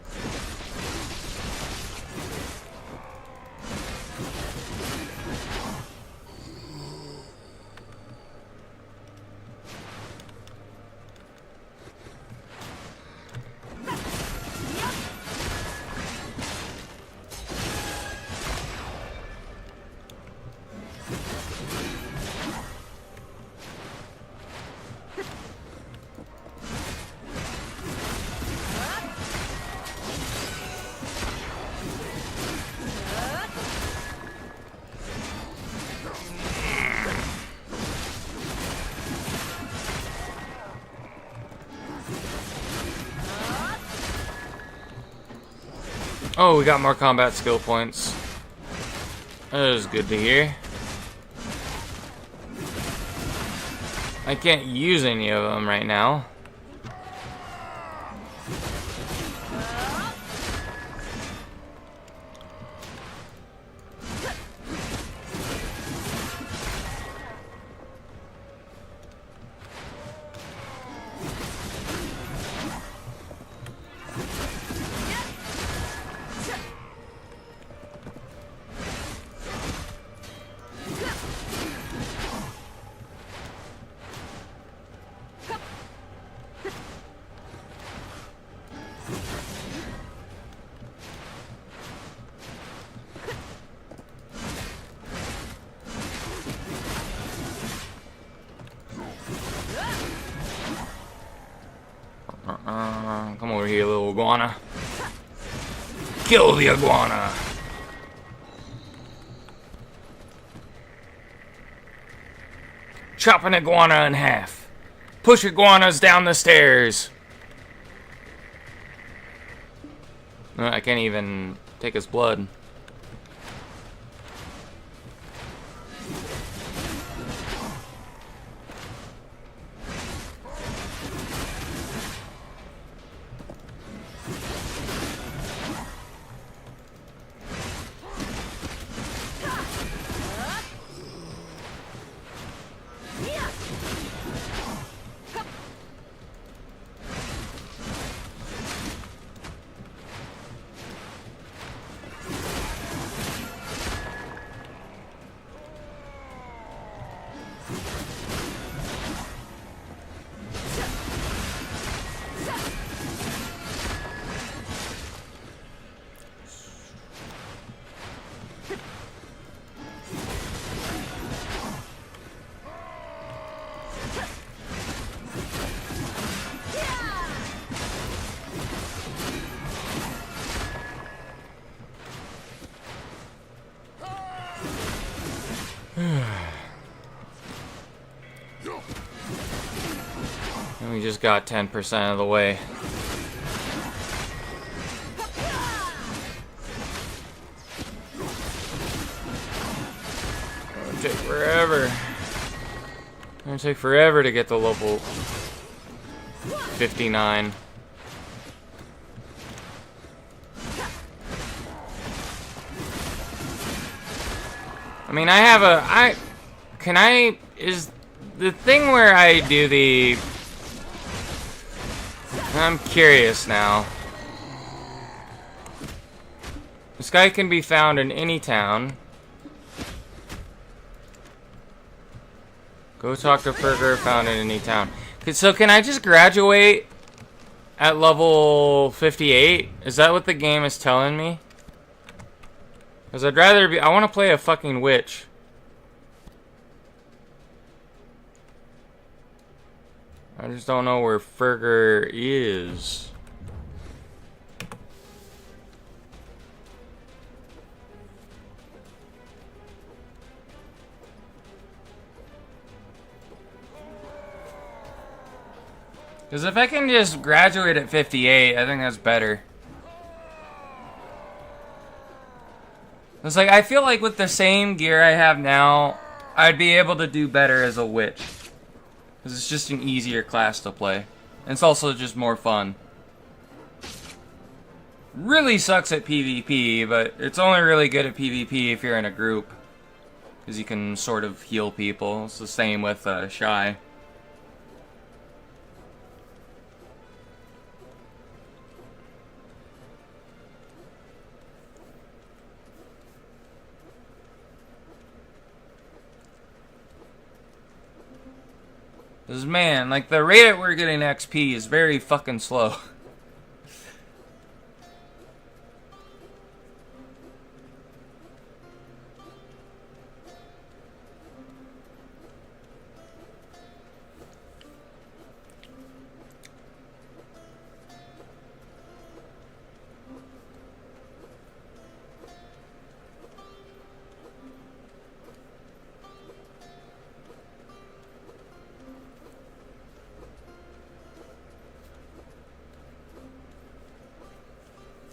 Oh, we got more combat skill points. That is good to hear. I can't use any of them right now. Come over here, little iguana. Kill the iguana. Chop an iguana in half. Push iguanas down the stairs. I can't even take his blood. just got 10% of the way. It'll take forever. It'll take forever to get to level 59. I mean, is the thing where I do the... I'm curious now. This guy can be found in any town. Go talk to Ferger, found in any town. So can I just graduate at level 58? Is that what the game is telling me? Because I'd rather be... I want to play a fucking witch. I just don't know where Ferger is. Because if I can just graduate at 58, I think that's better. It's like, I feel like with the same gear I have now, I'd be able to do better as a witch. Because it's just an easier class to play. And it's also just more fun. Really sucks at PvP, but it's only really good at PvP if you're in a group. Because you can sort of heal people. It's the same with Shy. Because, man, like, the rate at we're getting XP is very fucking slow.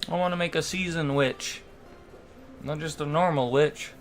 I want to make a seasoned witch. Not just a normal witch.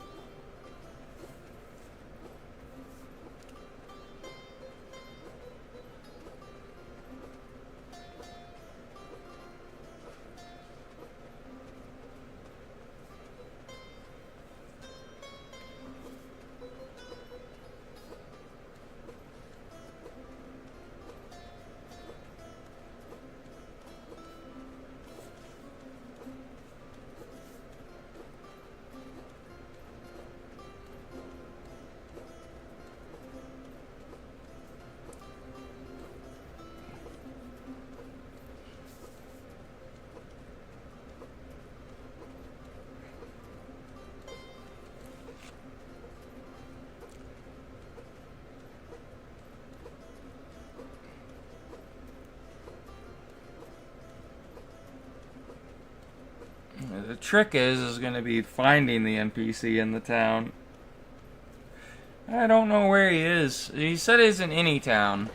The trick is going to be finding the NPC in the town. I don't know where he is. He said he's in any town.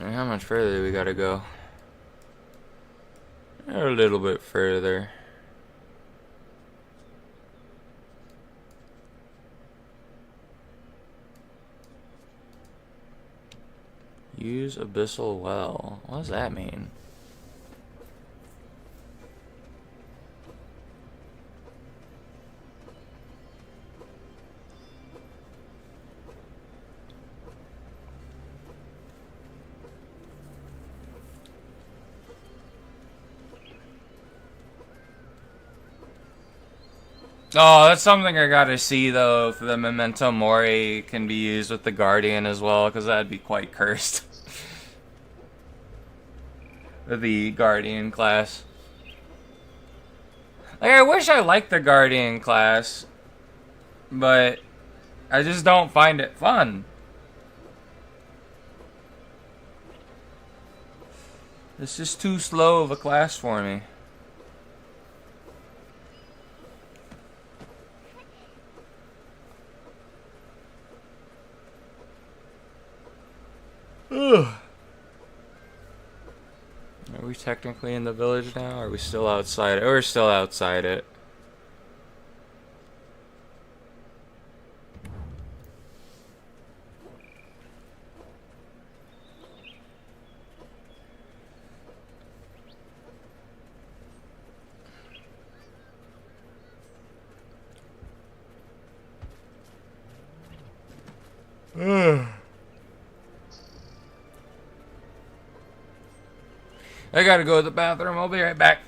How much further do we gotta go? A little bit further. Use Abyssal Well. What does that mean? Oh, that's something I gotta see, though, if the Memento Mori can be used with the Guardian as well, because that'd be quite cursed. the Guardian class. Like, I wish I liked the Guardian class, but I just don't find it fun. It's just too slow of a class for me. Ugh. Are we technically in the village now? Or are we still outside it? We're still outside it. I gotta go to the bathroom. I'll be right back.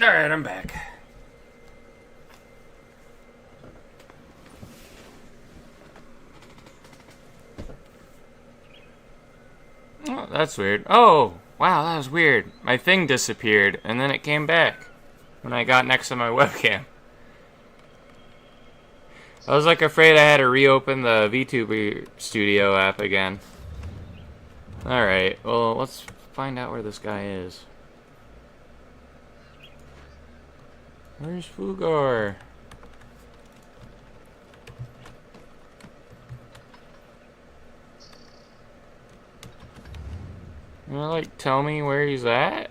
Alright, I'm back. Oh, that's weird. Oh, wow, that was weird. My thing disappeared, and then it came back when I got next to my webcam. I was like afraid I had to reopen the VTuber Studio app again. Alright, well, let's find out where this guy is. Where's Fugar? You wanna, like, tell me where he's at?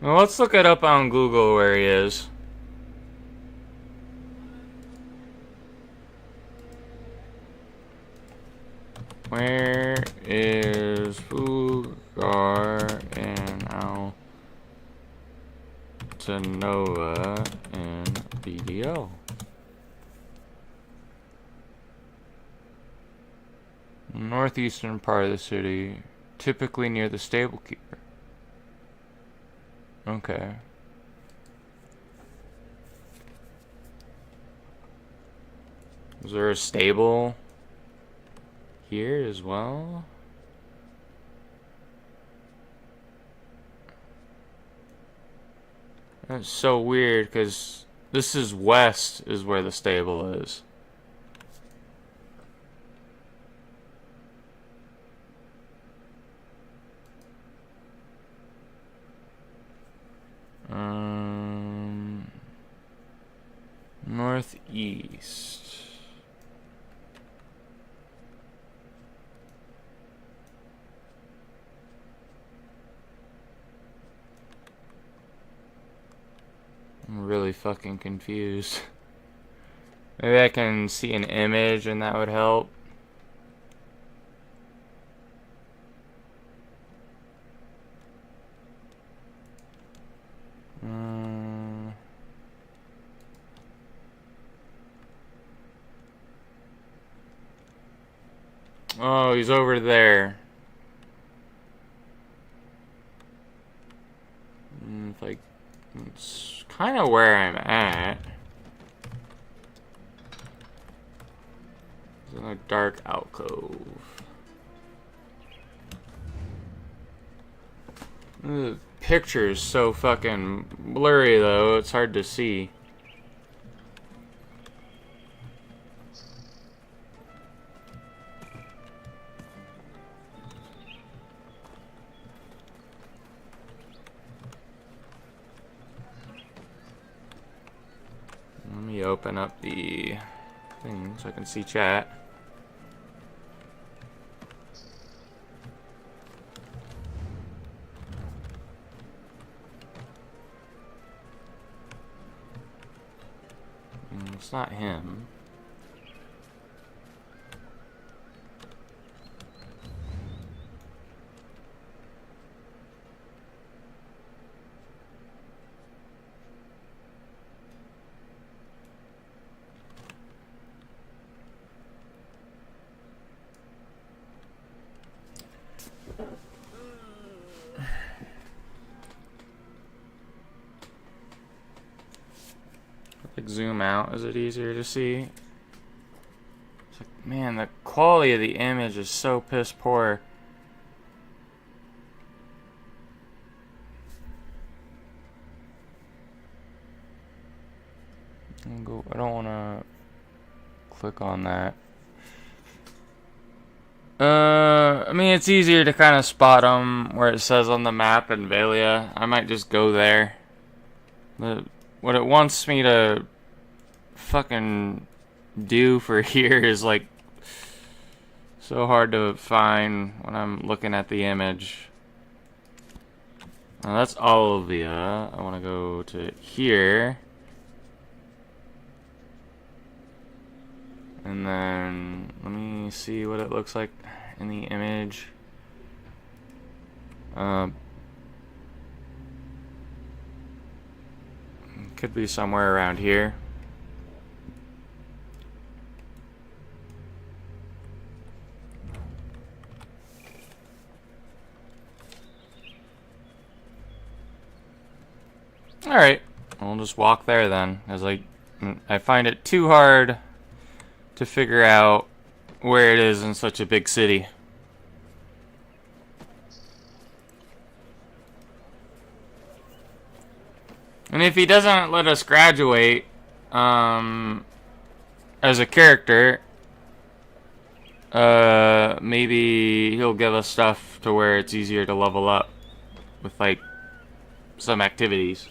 Well, let's look it up on Google where he is. Where is Fugar in Altanova in BDO? northeastern part of the city, typically near the stable keeper. Okay. Is there a stable here as well? That's so weird, because this is west is where the stable is. Northeast. I'm really fucking confused. Maybe I can see an image and that would help. Oh, he's over there. It's kind of where I'm at. It's in a dark alcove. The picture is so fucking blurry though, it's hard to see. Let me open up the thing so I can see chat. It's not him. Like zoom out, is it easier to see? It's like, man, the quality of the image is so piss poor. I don't want to click on that. I mean, it's easier to kind of spot them where it says on the map in Valia. I might just go there. What it wants me to fucking do for here is like so hard to find when I'm looking at the image. Now that's Olivia. I want to go to here. And then let me see what it looks like in the image. Could be somewhere around here. Alright, we'll just walk there then, as I find it too hard to figure out where it is in such a big city. And if he doesn't let us graduate as a character, maybe he'll give us stuff to where it's easier to level up with like some activities.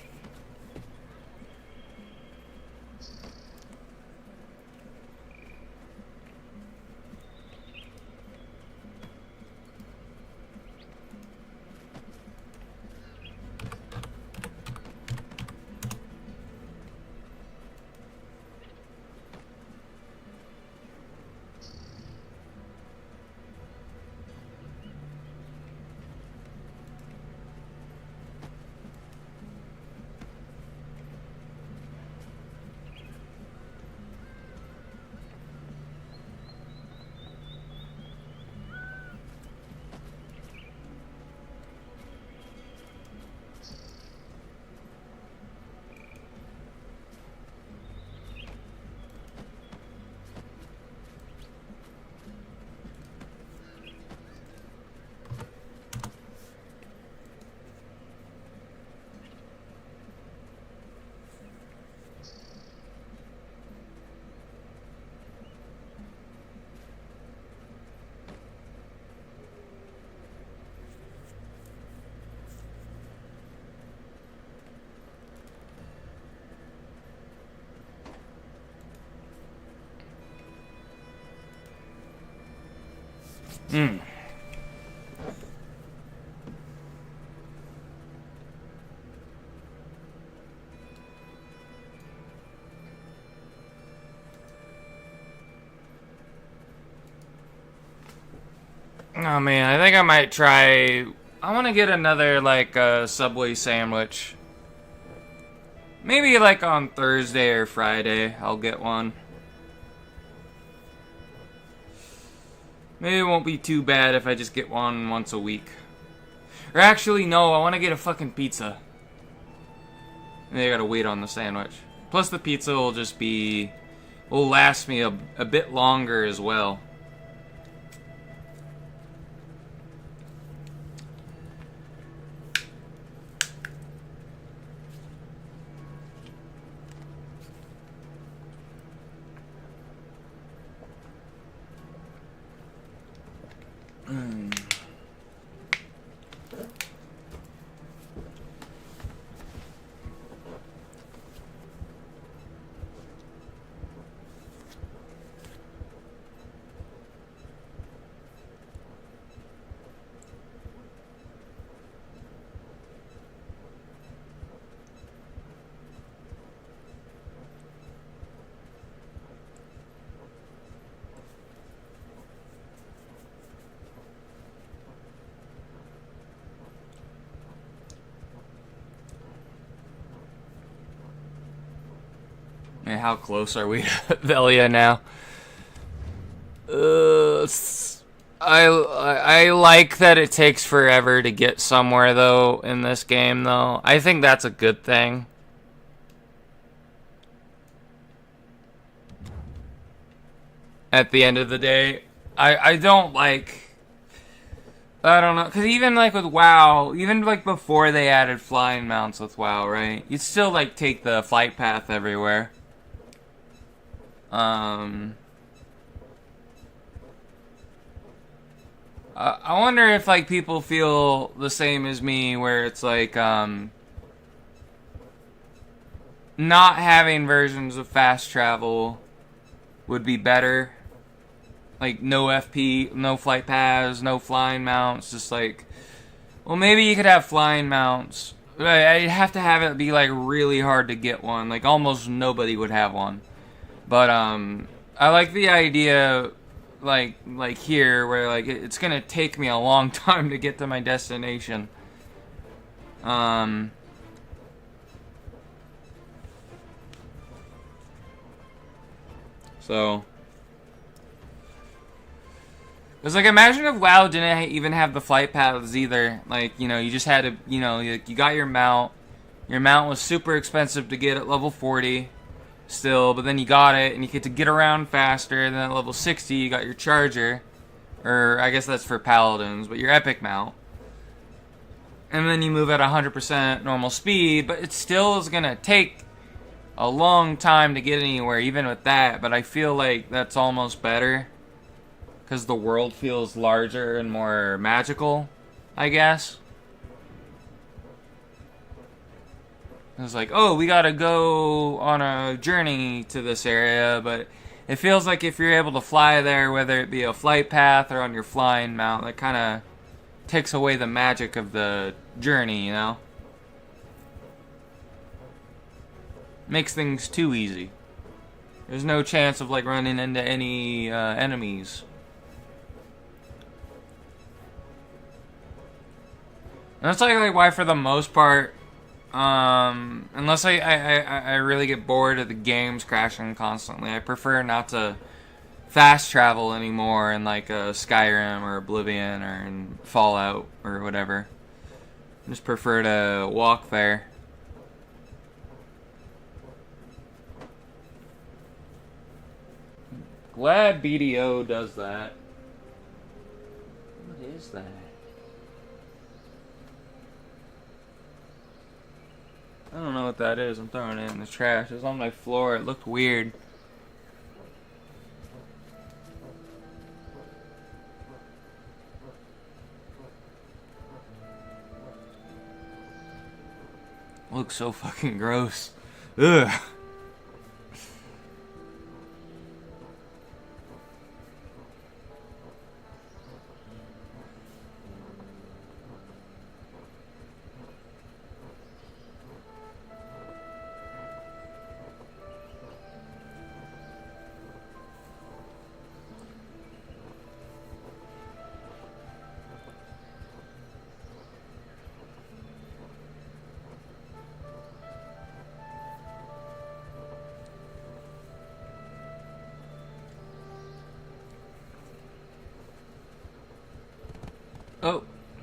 Oh man, I think I might try. I want to get another like Subway sandwich. Maybe like on Thursday or Friday, I'll get one. Maybe it won't be too bad if I just get one once a week. Or actually, no, I want to get a fucking pizza. And I gotta wait on the sandwich. Plus the pizza will just be... will last me a bit longer as well. Hey, how close are we to Velia now? I like that it takes forever to get somewhere though in this game though. I think that's a good thing. At the end of the day, I don't like. I don't know, because even like with WoW, even like before they added flying mounts with WoW, right? You'd still like take the flight path everywhere. I wonder if like people feel the same as me, where it's like not having versions of fast travel would be better. Like no FP, no flight paths, no flying mounts. Just like, well, maybe you could have flying mounts. I'd have to have it be like really hard to get one. Like almost nobody would have one. But I like the idea, like here, where like it's gonna take me a long time to get to my destination. So, it's like, imagine if WoW didn't even have the flight paths either. Like, you know, you just had to, you know, you got your mount. Your mount was super expensive to get at level 40. Still, but then you got it, and you get to get around faster. And then at level 60, you got your charger, or I guess that's for paladins, but your epic mount. And then you move at 100% normal speed, but it still is gonna take a long time to get anywhere, even with that. But I feel like that's almost better, because the world feels larger and more magical, I guess. It's like, oh, we gotta go on a journey to this area, but it feels like if you're able to fly there, whether it be a flight path or on your flying mount, that kind of takes away the magic of the journey, you know? Makes things too easy. There's no chance of, like, running into any enemies. And that's like why, for the most part, unless I really get bored of the games crashing constantly, I prefer not to fast travel anymore in like Skyrim or Oblivion or in Fallout or whatever. I just prefer to walk there. Glad BDO does that. What is that? I don't know what that is. I'm throwing it in the trash. It was on my floor. It looked weird. Looks so fucking gross. Ugh.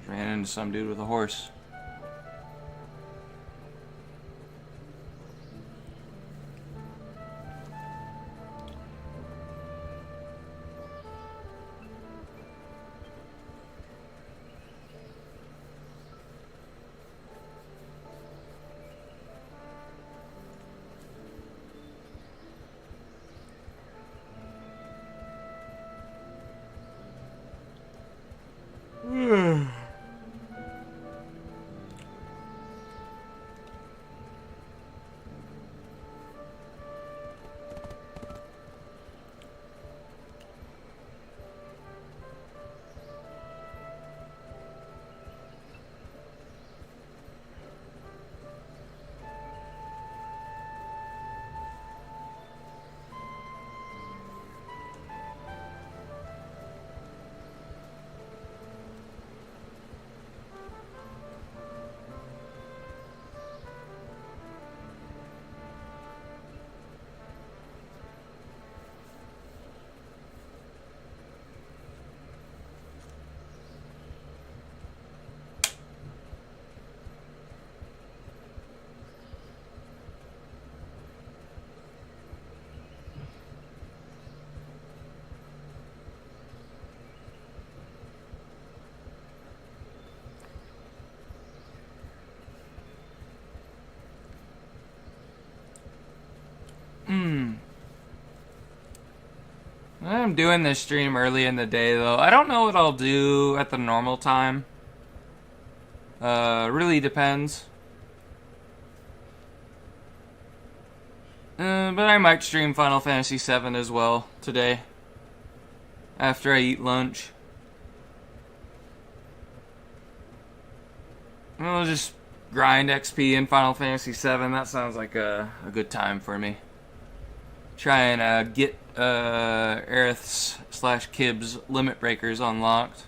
Ran into some dude with a horse. I'm doing this stream early in the day, though. I don't know what I'll do at the normal time. Really depends. But I might stream Final Fantasy VII as well today. After I eat lunch. I'll just grind XP in Final Fantasy VII. That sounds like a good time for me. Try and get Aerith's / Kib's limit breakers unlocked.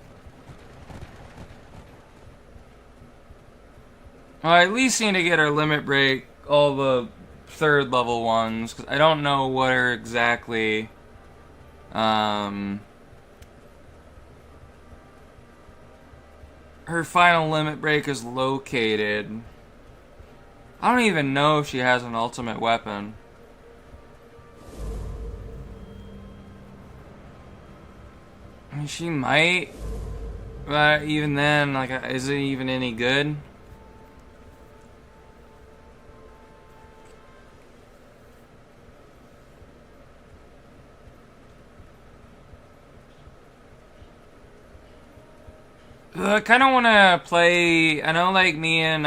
Well, I at least need to get her limit break, all the 3rd level ones, because I don't know where exactly her final limit break is located. I don't even know if she has an ultimate weapon. I mean, she might, but even then, like, is it even any good? I kind of want to play. I know, like, me and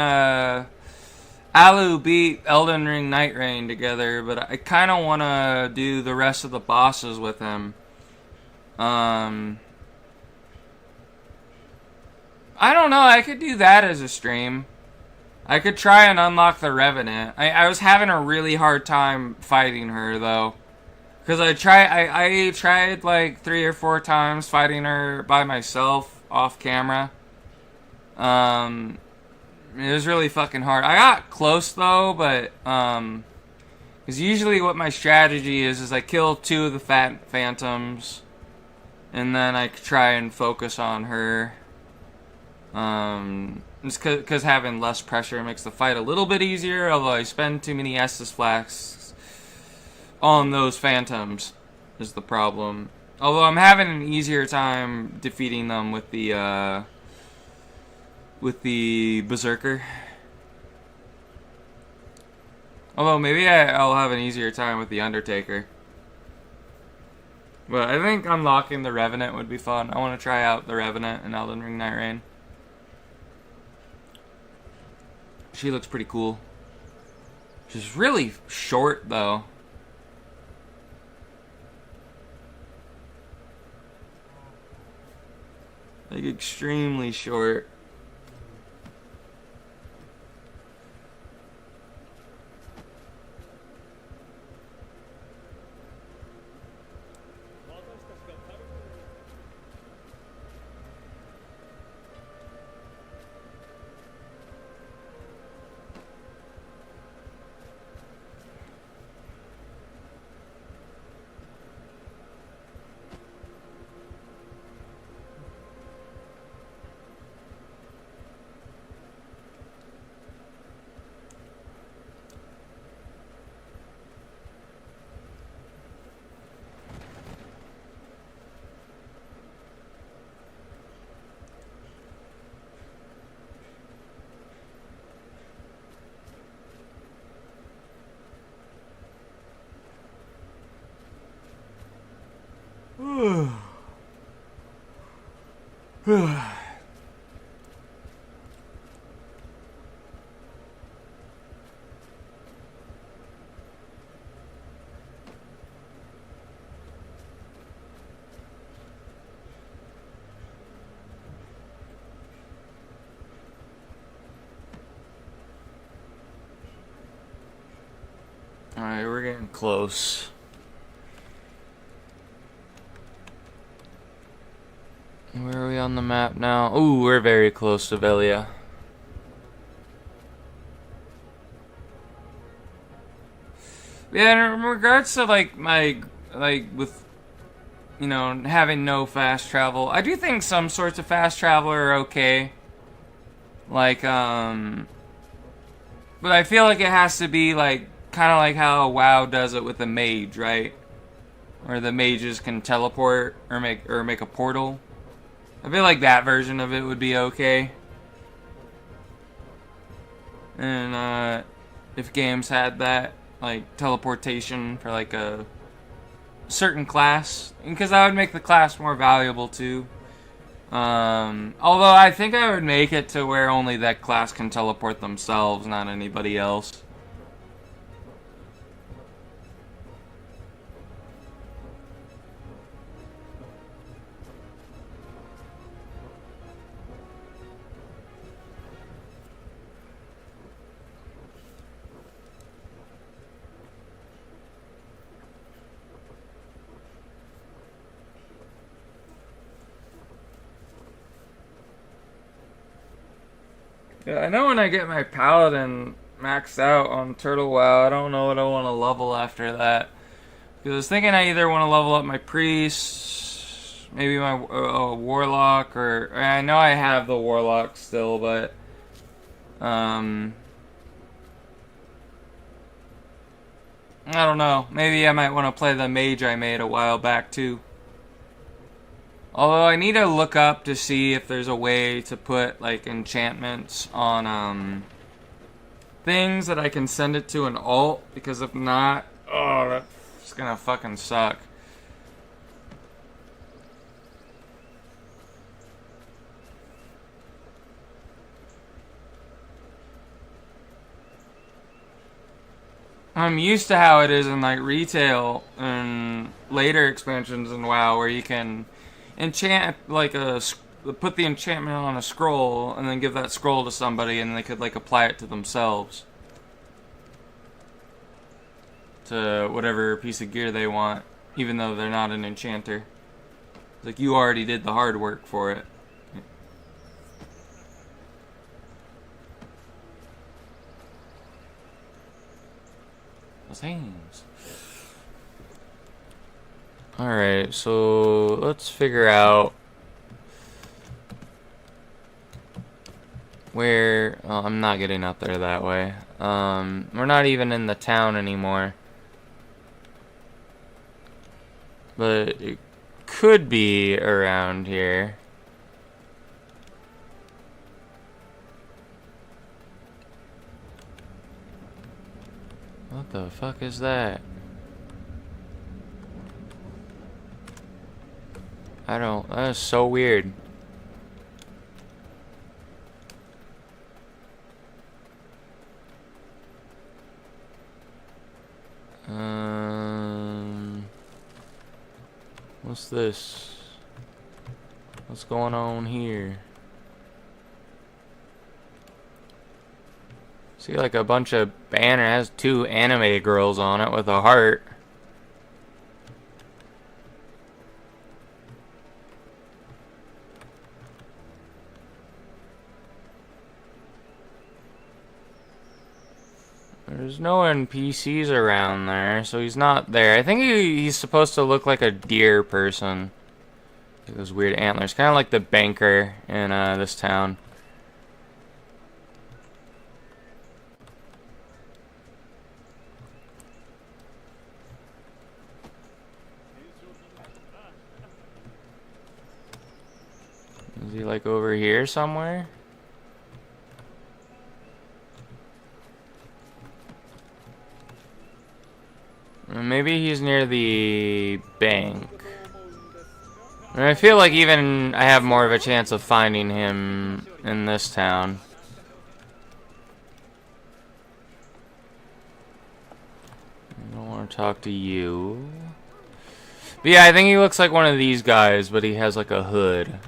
Alu beat Elden Ring Night Rain together, but I kind of want to do the rest of the bosses with him. I don't know. I could do that as a stream. I could try and unlock the Revenant. I was having a really hard time fighting her, though. Because I tried like 3 or 4 times fighting her by myself off camera. It was really fucking hard. I got close, though, but because usually what my strategy is I kill 2 of the phantoms, and then I try and focus on her. Just because having less pressure makes the fight a little bit easier, although I spend too many Estus flasks on those phantoms is the problem. Although I'm having an easier time defeating them with the Berserker. Although maybe I'll have an easier time with the Undertaker. But I think unlocking the Revenant would be fun. I want to try out the Revenant in Elden Ring Night Rain. She looks pretty cool. She's really short, though. Like, extremely short. Alright, we're getting close. Where are we on the map now? Ooh, we're very close to Velia. Yeah, in regards to with, you know, having no fast travel, I do think some sorts of fast travel are okay. Like, but I feel like it has to be like, kind of like how WoW does it with the mage, right? Where the mages can teleport or make a portal. I feel like that version of it would be okay. And if games had that, like teleportation for like a certain class, because that would make the class more valuable too. Although I think I would make it to where only that class can teleport themselves, not anybody else. Yeah, I know when I get my paladin maxed out on Turtle WoW, I don't know what I want to level after that. Because I was thinking I either want to level up my priest, maybe my warlock, or I know I have the warlock still, but I don't know. Maybe I might want to play the mage I made a while back too. Although I need to look up to see if there's a way to put like enchantments on things that I can send it to an alt, because if not, oh, that's gonna fucking suck. I'm used to how it is in like retail and later expansions in WoW, where you can enchant like put the enchantment on a scroll and then give that scroll to somebody and they could like apply it to themselves, to whatever piece of gear they want, even though they're not an enchanter. It's like you already did the hard work for it. Those hands. Alright, so let's figure out where... Oh, I'm not getting up there that way. We're not even in the town anymore. But it could be around here. What the fuck is that? That is so weird. What's this? What's going on here? See like a bunch of banner, has 2 anime girls on it with a heart. There's no NPCs around there, so he's not there. I think he's supposed to look like a deer person. Those weird antlers, kind of like the banker in this town. Is he like over here somewhere? Maybe he's near the bank. And I feel like even I have more of a chance of finding him in this town. I don't want to talk to you. But yeah, I think he looks like one of these guys, but he has like a hood.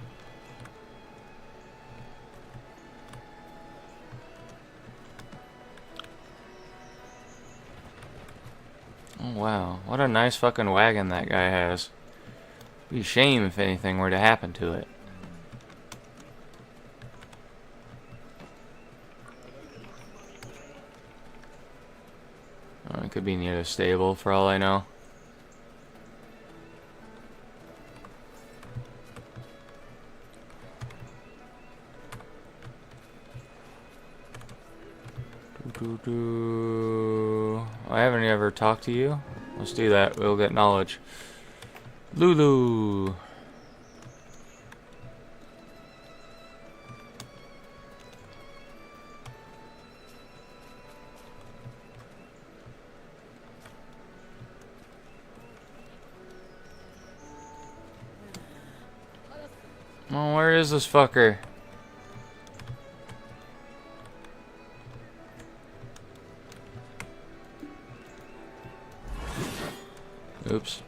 Oh wow, what a nice fucking wagon that guy has. Be a shame if anything were to happen to it. Oh, it could be near the stable for all I know. I haven't ever talked to you. Let's do that. We'll get knowledge. Lulu. Oh, where is this fucker? Oops.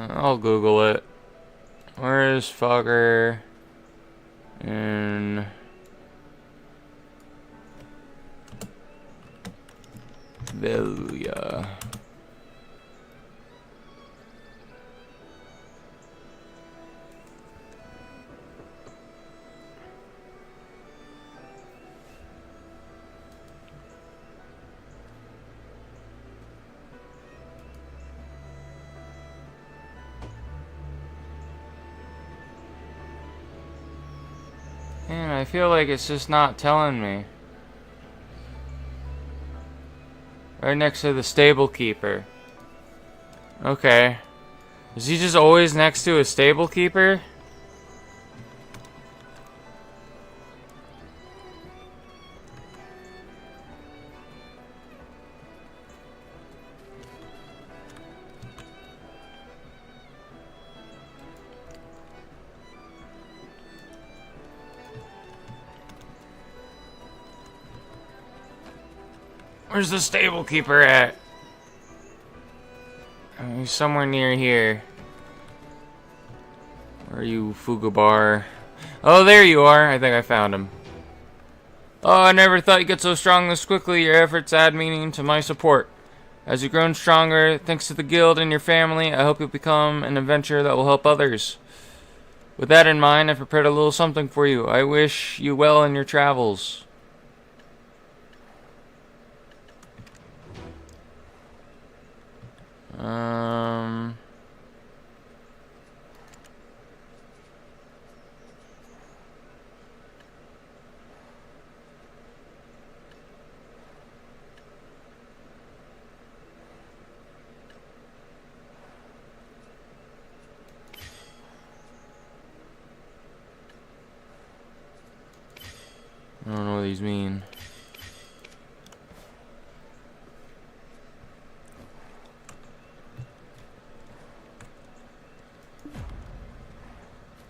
I'll Google it. Where is fucker in Velia? Man, I feel like it's just not telling me. Right next to the stable keeper. Okay. Is he just always next to a stable keeper? Where's the stable keeper at? He's somewhere near here. Where are you, Fugabar? Oh, there you are. I think I found him. Oh, I never thought you'd get so strong this quickly. Your efforts add meaning to my support. As you've grown stronger, thanks to the guild and your family, I hope you'll become an adventurer that will help others. With that in mind, I've prepared a little something for you. I wish you well in your travels. I don't know what these mean.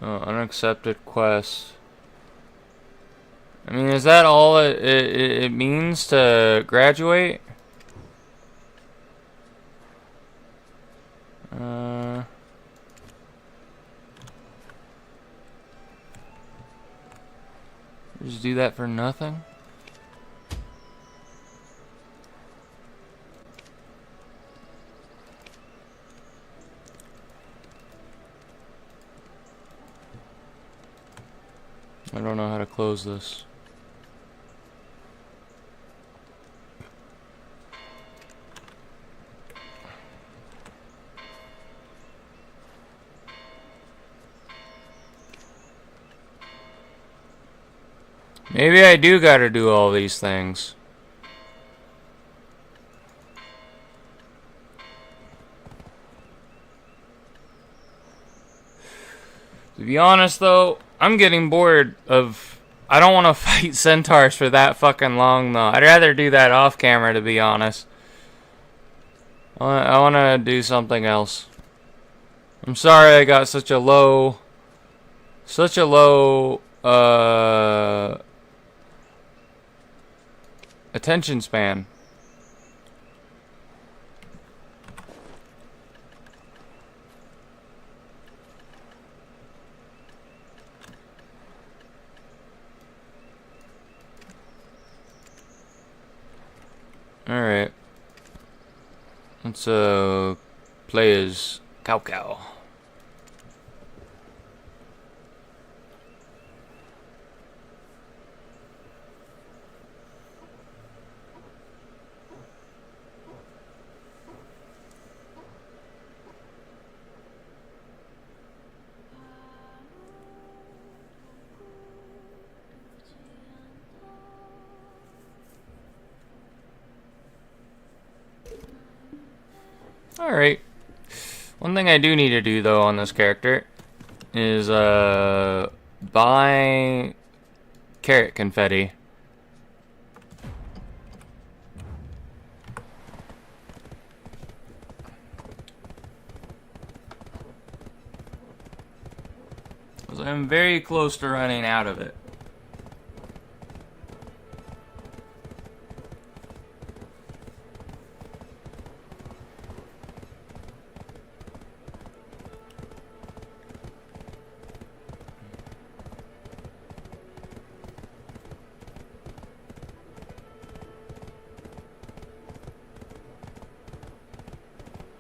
Oh, unaccepted quest. I mean, is that all it means to graduate? Just do that for nothing? I don't know how to close this. Maybe I do gotta do all these things. To be honest though, I'm getting bored of I don't want to fight centaurs for that fucking long, though. I'd rather do that off camera, to be honest. I want to do something else. I'm sorry I got such a low attention span. Alright. Let's play as Cow Cow. Alright. One thing I do need to do, though, on this character is buy carrot confetti. Because I'm very close to running out of it.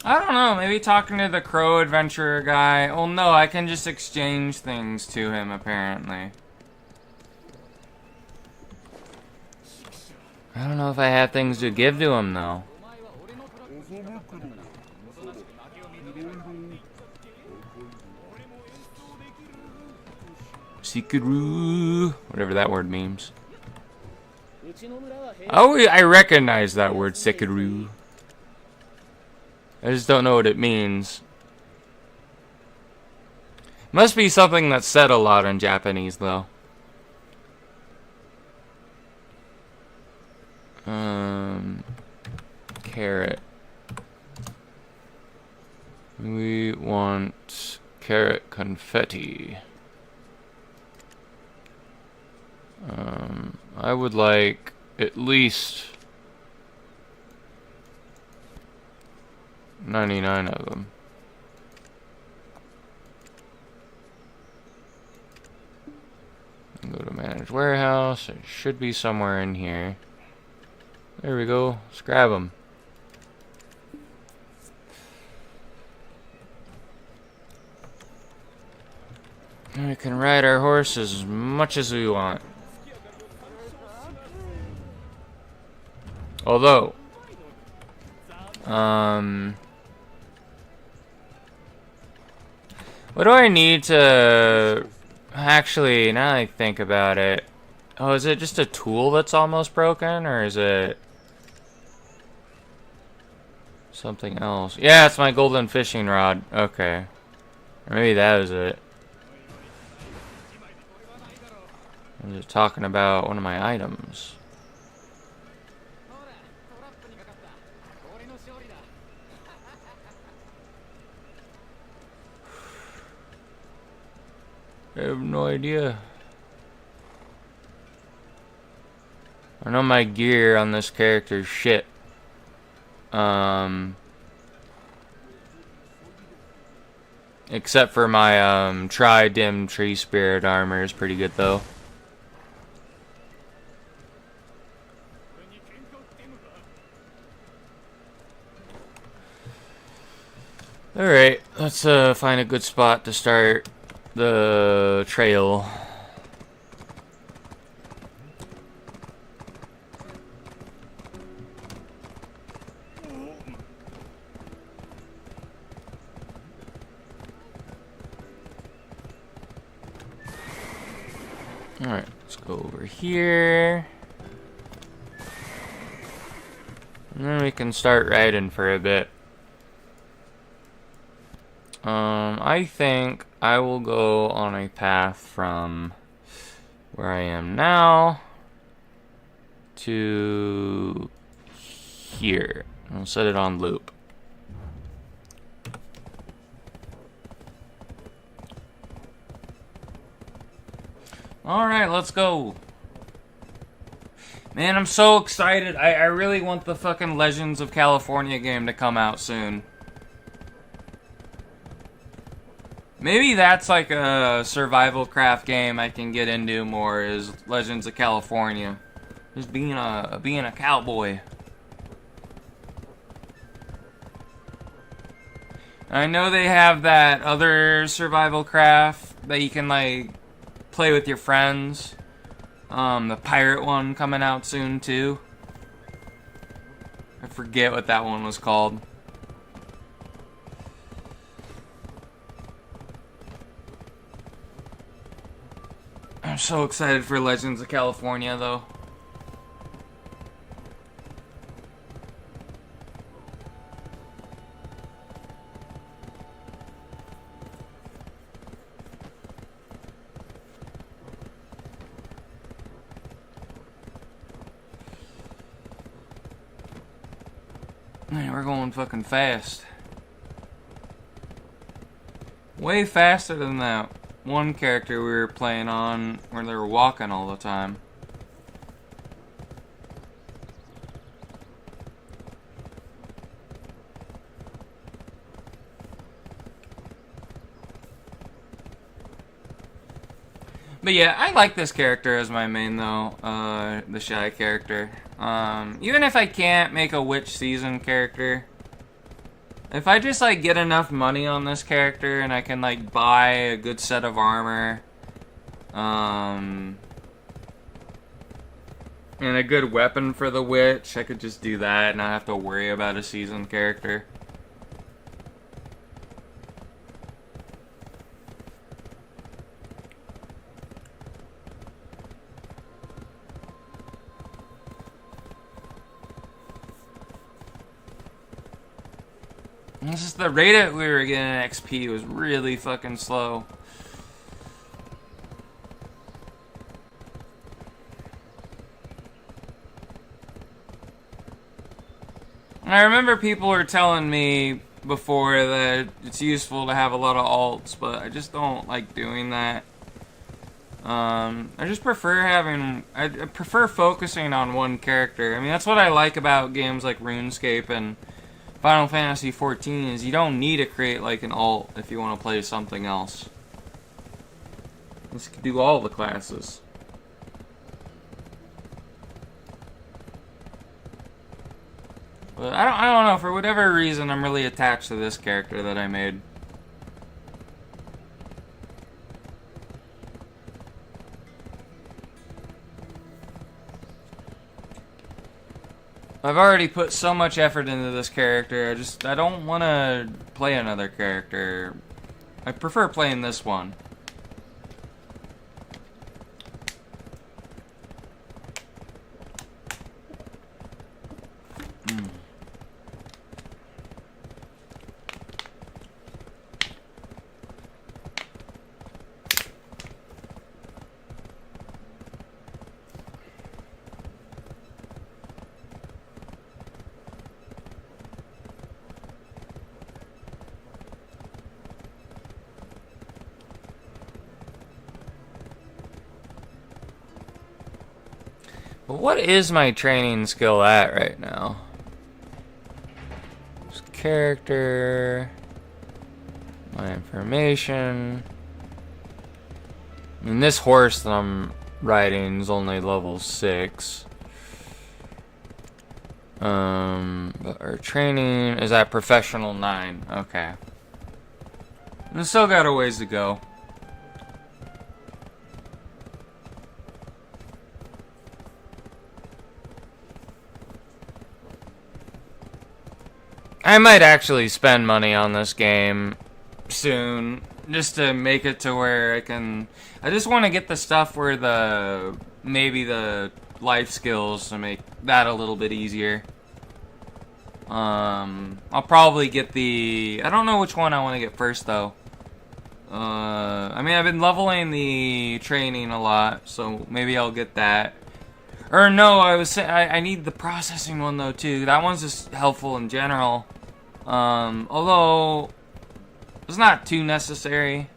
I don't know, maybe talking to the crow adventurer guy. Oh no, I can just exchange things to him, apparently. I don't know if I have things to give to him, though. Sikaru, whatever that word means. Oh, I recognize that word, Sikaru. I just don't know what it means. Must be something that's said a lot in Japanese, though. Carrot. We want carrot confetti. I would like at least 99 of them. Go to manage warehouse. It should be somewhere in here. There we go. Let's grab them. And we can ride our horses as much as we want. Although, what do I need to... Actually, now that I think about it... Oh, is it just a tool that's almost broken? Or is it... something else? Yeah, it's my golden fishing rod. Okay. Or maybe that was it. I'm just talking about one of my items. I have no idea. I know my gear on this character is shit. Except for my tri-dim tree spirit armor is pretty good though. Alright, let's find a good spot to start the trail. Alright, let's go over here. And then we can start riding for a bit. I think I will go on a path from where I am now to here. I'll set it on loop. Alright, let's go. Man, I'm so excited. I really want the fucking Legends of California game to come out soon. Maybe that's like a survival craft game I can get into more, is Legends of California. Just being a cowboy. I know they have that other survival craft that you can like play with your friends. The pirate one coming out soon too. I forget what that one was called. I'm so excited for Legends of California though. Man, we're going fucking fast. Way faster than that one character we were playing on where they were walking all the time. But yeah, I like this character as my main though, the Shy character. Even if I can't make a Witch Season character, if I just like get enough money on this character and I can like buy a good set of armor, and a good weapon for the witch, I could just do that and not have to worry about a seasoned character. This is the rate at we were getting XP was really fucking slow. I remember people were telling me before that it's useful to have a lot of alts, but I just don't like doing that. I just prefer I prefer focusing on one character. I mean, that's what I like about games like RuneScape and Final Fantasy XIV, is you don't need to create like an alt if you want to play something else. You can do all the classes. But I don't know, for whatever reason I'm really attached to this character that I made. I've already put so much effort into this character, I don't want to play another character. I prefer playing this one. But what is my training skill at right now? Just character, my information. I mean, this horse that I'm riding is only level 6. But our training is at professional 9. Okay. We still got a ways to go. I might actually spend money on this game soon, just to make it to where I just want to get the stuff where maybe the life skills to make that a little bit easier. I'll probably get I don't know which one I want to get first though. I mean, I've been leveling the training a lot, so maybe I'll get that. Or no, I was saying I need the processing one though too. That one's just helpful in general. Although it's not too necessary.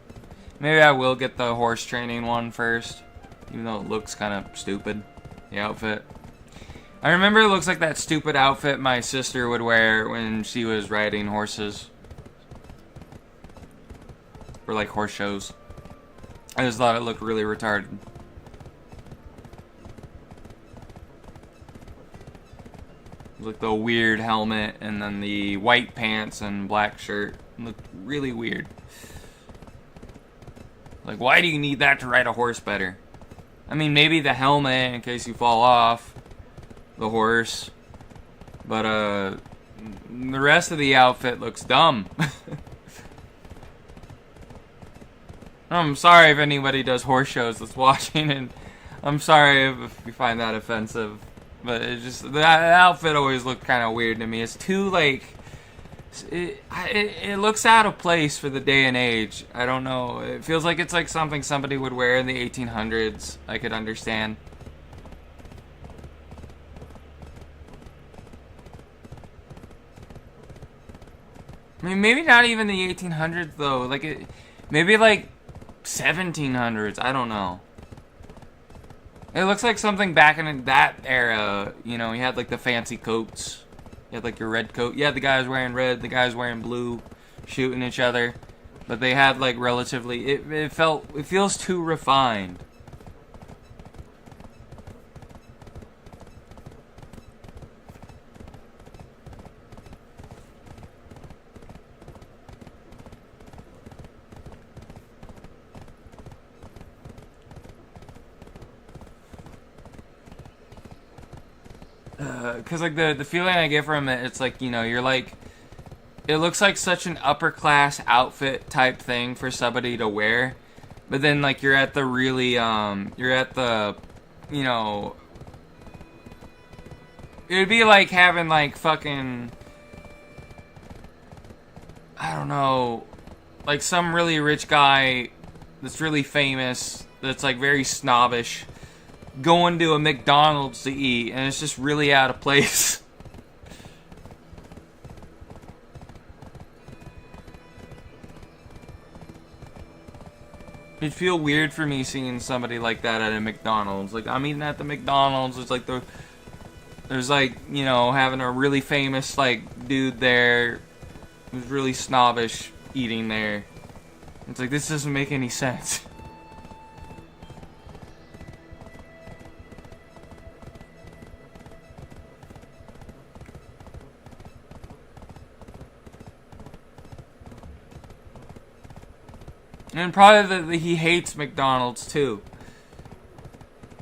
Maybe I will get the horse training one first, even though it looks kind of stupid. The outfit. I remember it looks like that stupid outfit my sister would wear when she was riding horses. For like horse shows. I just thought it looked really retarded. Like the weird helmet and then the white pants and black shirt. It looked really weird. Like, why do you need that to ride a horse better? I mean, maybe the helmet in case you fall off the horse. But, the rest of the outfit looks dumb. I'm sorry if anybody does horse shows that's watching, and I'm sorry if you find that offensive. But it just, that outfit always looked kind of weird to me. It's too, like, it looks out of place for the day and age. I don't know. It feels like it's like something somebody would wear in the 1800s. I could understand. I mean, maybe not even the 1800s, though. Like, maybe, like, 1700s. I don't know. It looks like something back in that era. You know, you had, like, the fancy coats. You had, like, your red coat. Yeah, the guys wearing red, the guys wearing blue, shooting each other. But they had, like, relatively... It feels too refined. Because, like, the feeling I get from it, it's like, you know, you're like... It looks like such an upper class outfit type thing for somebody to wear. But then, like, you're at the really, you're at the, you know... It would be like having, like, fucking... I don't know... Like, some really rich guy that's really famous, that's, like, very snobbish... going to a McDonald's to eat, and it's just really out of place. It'd feel weird for me seeing somebody like that at a McDonald's. Like, I'm eating at the McDonald's, it's like there's like, you know, having a really famous, like, dude there who's really snobbish eating there. It's like, this doesn't make any sense. And probably he hates McDonald's too.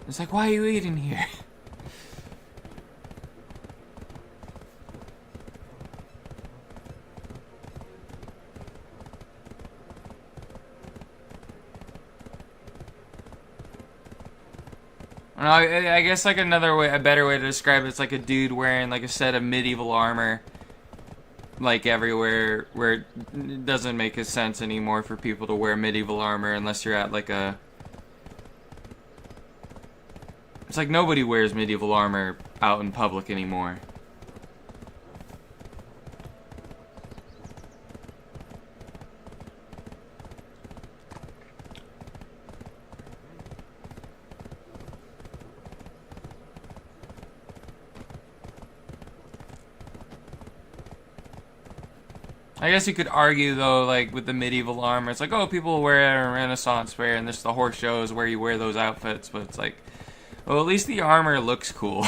It's like, why are you eating here? I guess like a better way to describe it's like a dude wearing like a set of medieval armor. Like everywhere, where it doesn't make a sense anymore for people to wear medieval armor unless you're at like a... It's like nobody wears medieval armor out in public anymore. I guess you could argue, though, like, with the medieval armor, it's like, oh, people wear it at a Renaissance fair, and this the horse shows where you wear those outfits, but it's like, well, at least the armor looks cool.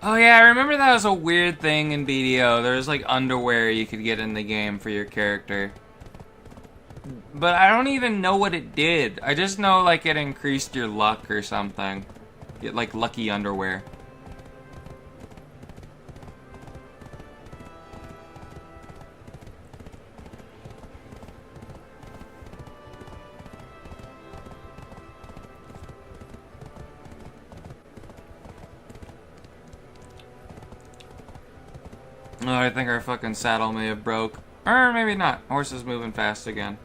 Oh yeah, I remember that was a weird thing in BDO. There was like underwear you could get in the game for your character. But I don't even know what it did. I just know, like, it increased your luck or something. Get, like, lucky underwear. Oh, I think our fucking saddle may have broke. Or maybe not. Horse is moving fast again.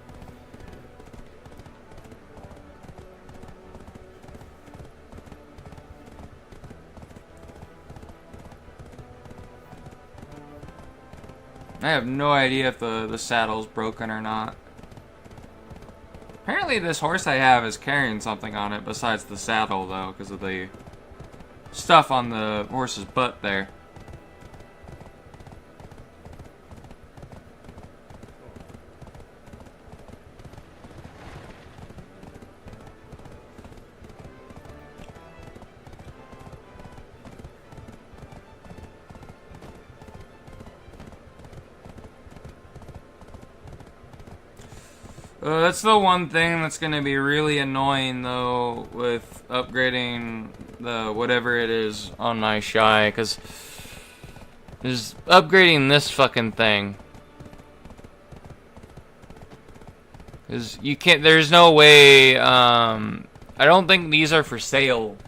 I have no idea if the saddle's broken or not. Apparently this horse I have is carrying something on it besides the saddle, though, because of the stuff on the horse's butt there. That's the one thing that's going to be really annoying, though, with upgrading the whatever it is on my Shy, because is upgrading this fucking thing. Because you can't, there's no way, I don't think these are for sale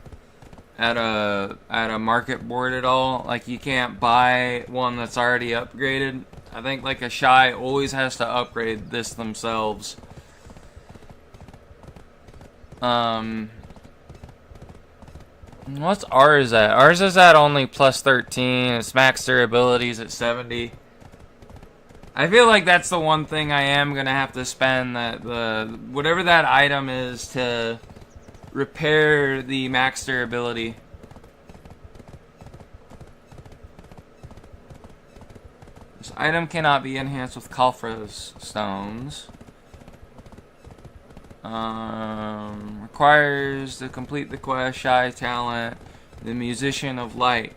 at a market board at all. Like, you can't buy one that's already upgraded. I think, like, a Shy always has to upgrade this themselves. What's ours at? Ours is at only plus 13. Its max durability is at 70. I feel like that's the one thing I am gonna have to spend the whatever that item is to repair the max durability. This item cannot be enhanced with Kalfra's stones. Requires to complete the quest Shy talent, the Musician of Light,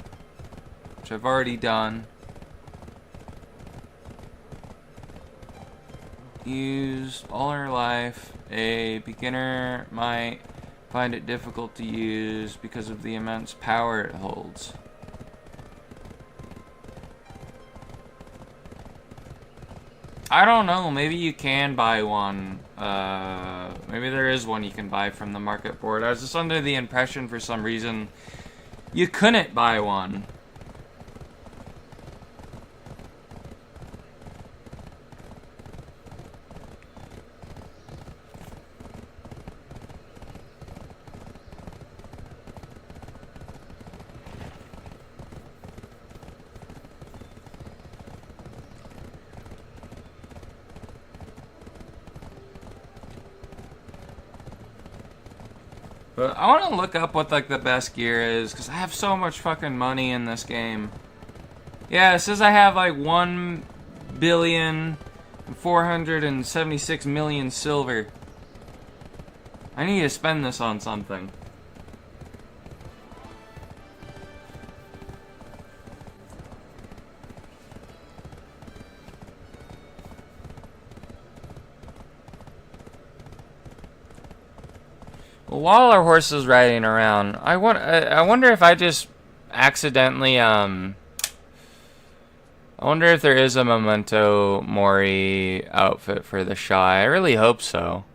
which I've already done. Used all her life. A beginner might find it difficult to use because of the immense power it holds. I don't know, maybe you can buy one. Maybe there is one you can buy from the market board. I was just under the impression for some reason you couldn't buy one. But I want to look up what, like, the best gear is, because I have so much fucking money in this game. Yeah, it says I have, like, 1,476,000,000 silver. I need to spend this on something. Well, while our horse is riding around, I wonder if I just accidentally, I wonder if there is a Memento Mori outfit for the Shy. I really hope so.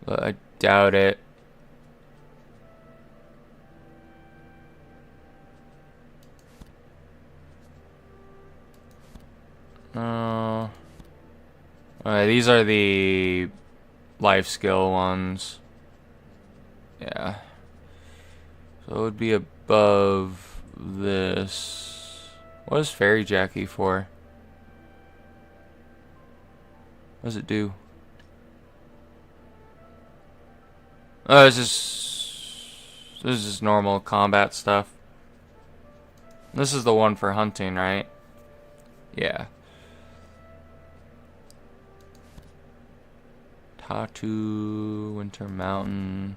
But I doubt it. These are the life skill ones. Yeah. So it would be above this. What is Fairy Jackie for? What does it do? Oh, this is just normal combat stuff. This is the one for hunting, right? Yeah. Tatu, Winter Mountain.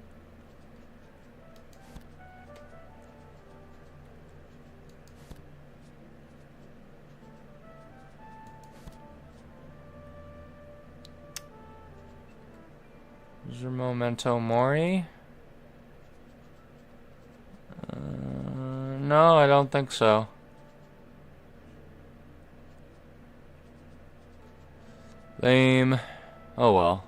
Is there Memento Mori? No, I don't think so. Lame. Oh well.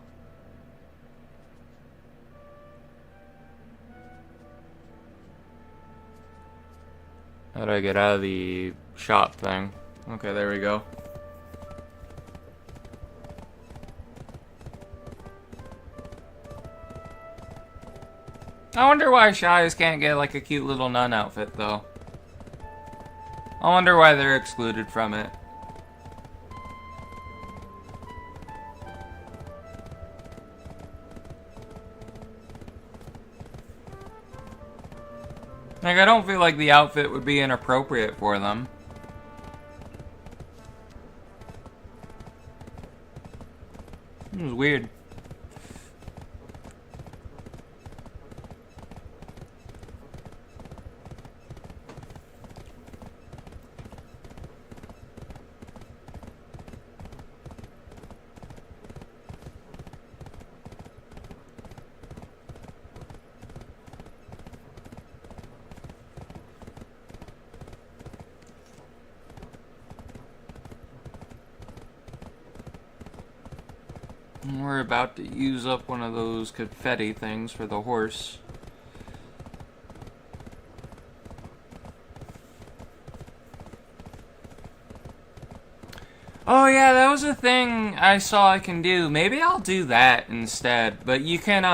How do I get out of the shop thing? Okay, there we go. I wonder why Shies can't get like a cute little nun outfit though. I wonder why they're excluded from it. Like, I don't feel like the outfit would be inappropriate for them. It was weird. We're about to use up one of those confetti things for the horse. Oh yeah, that was a thing I saw I can do. Maybe I'll do that instead. But you can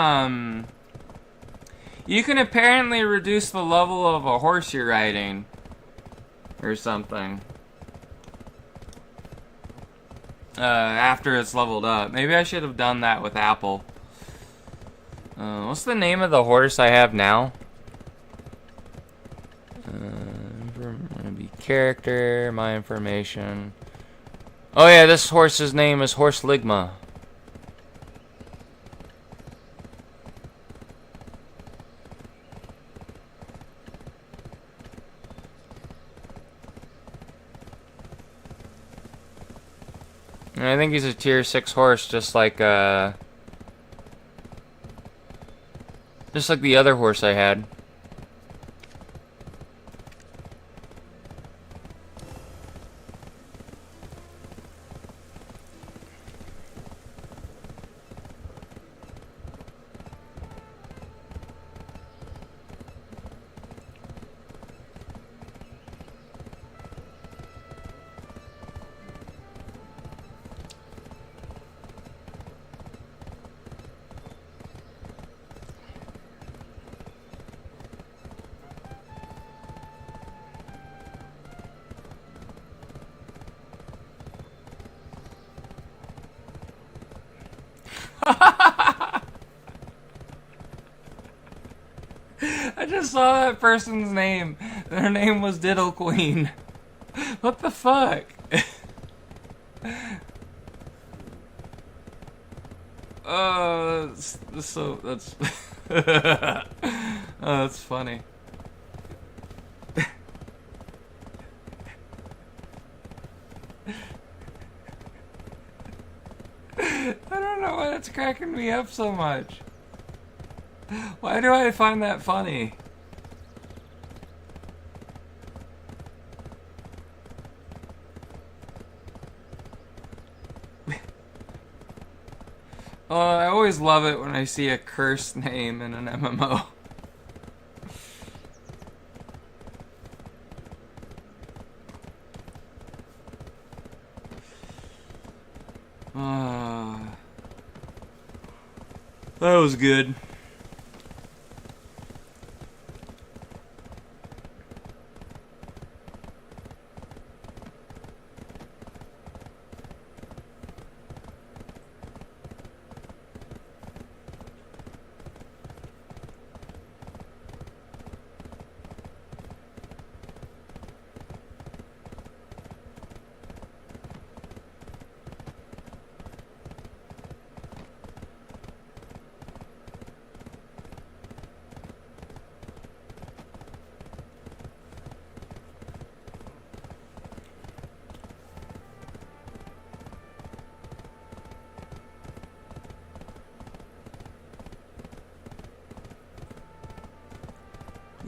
apparently reduce the level of a horse you're riding. Or something. After it's leveled up. Maybe I should have done that with Apple. What's the name of the horse I have now? Maybe character, my information. Oh yeah, this horse's name is Horse Ligma. And I think he's a tier 6 horse, just like the other horse I had. I just saw that person's name. Their name was Diddle Queen. What the fuck? That's oh, that's funny. I don't know why that's cracking me up so much. Why do I find that funny? Oh, I always love it when I see a cursed name in an MMO. That was good.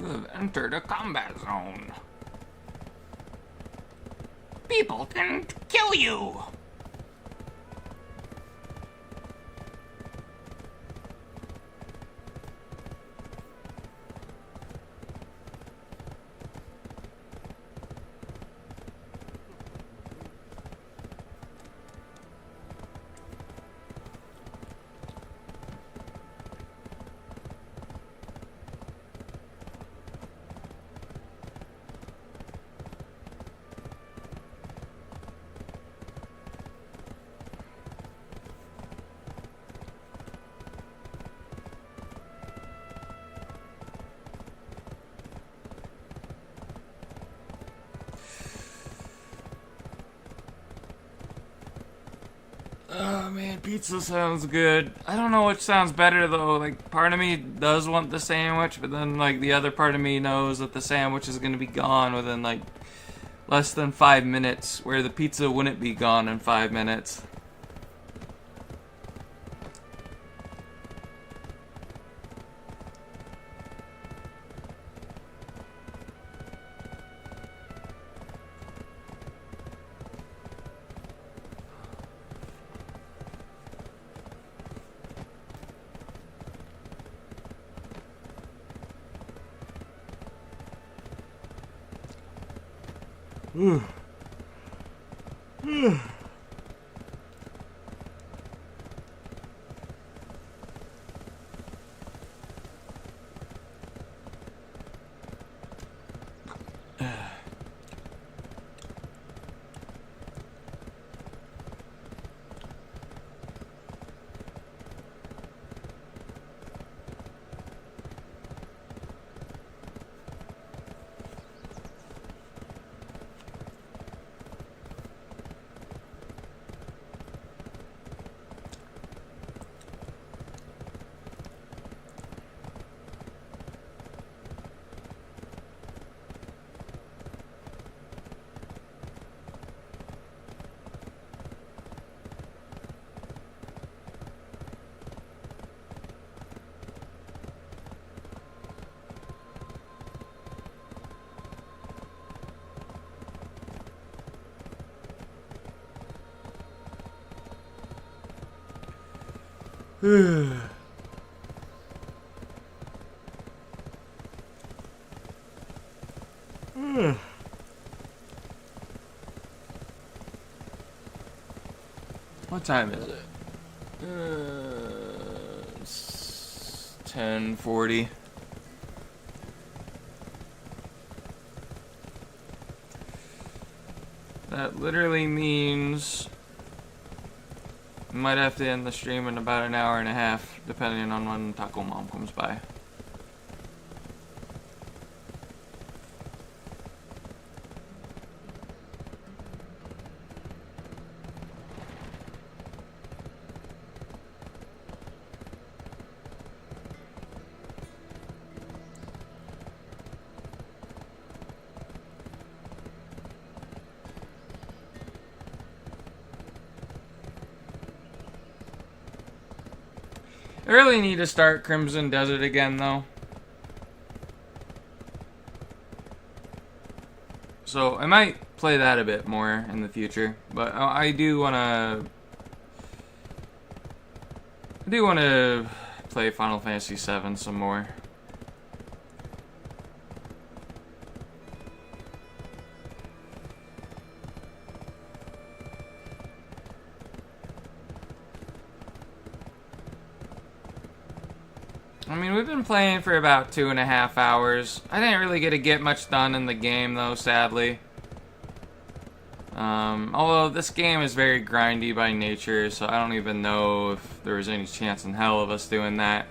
You have entered a combat zone. People can kill you. Oh man, pizza sounds good. I don't know which sounds better though. Like, part of me does want the sandwich, but then like the other part of me knows that the sandwich is gonna be gone within like less than 5 minutes, where the pizza wouldn't be gone in 5 minutes. What time is it? It's 10:40. That literally means we might have to end the stream in about an hour and a half, depending on when Taco Mom comes by. I really need to start Crimson Desert again, though. So I might play that a bit more in the future, but I do wanna play Final Fantasy VII some more. I mean, we've been playing for about 2.5 hours. I didn't really get much done in the game, though, sadly. Although this game is very grindy by nature, so I don't even know if there was any chance in hell of us doing that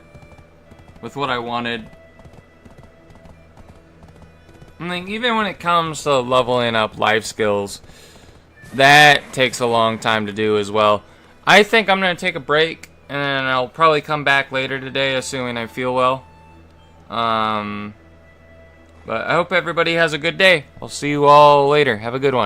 with what I wanted. I mean, even when it comes to leveling up life skills, that takes a long time to do as well. I think I'm going to take a break, and I'll probably come back later today, assuming I feel well. But I hope everybody has a good day. I'll see you all later. Have a good one.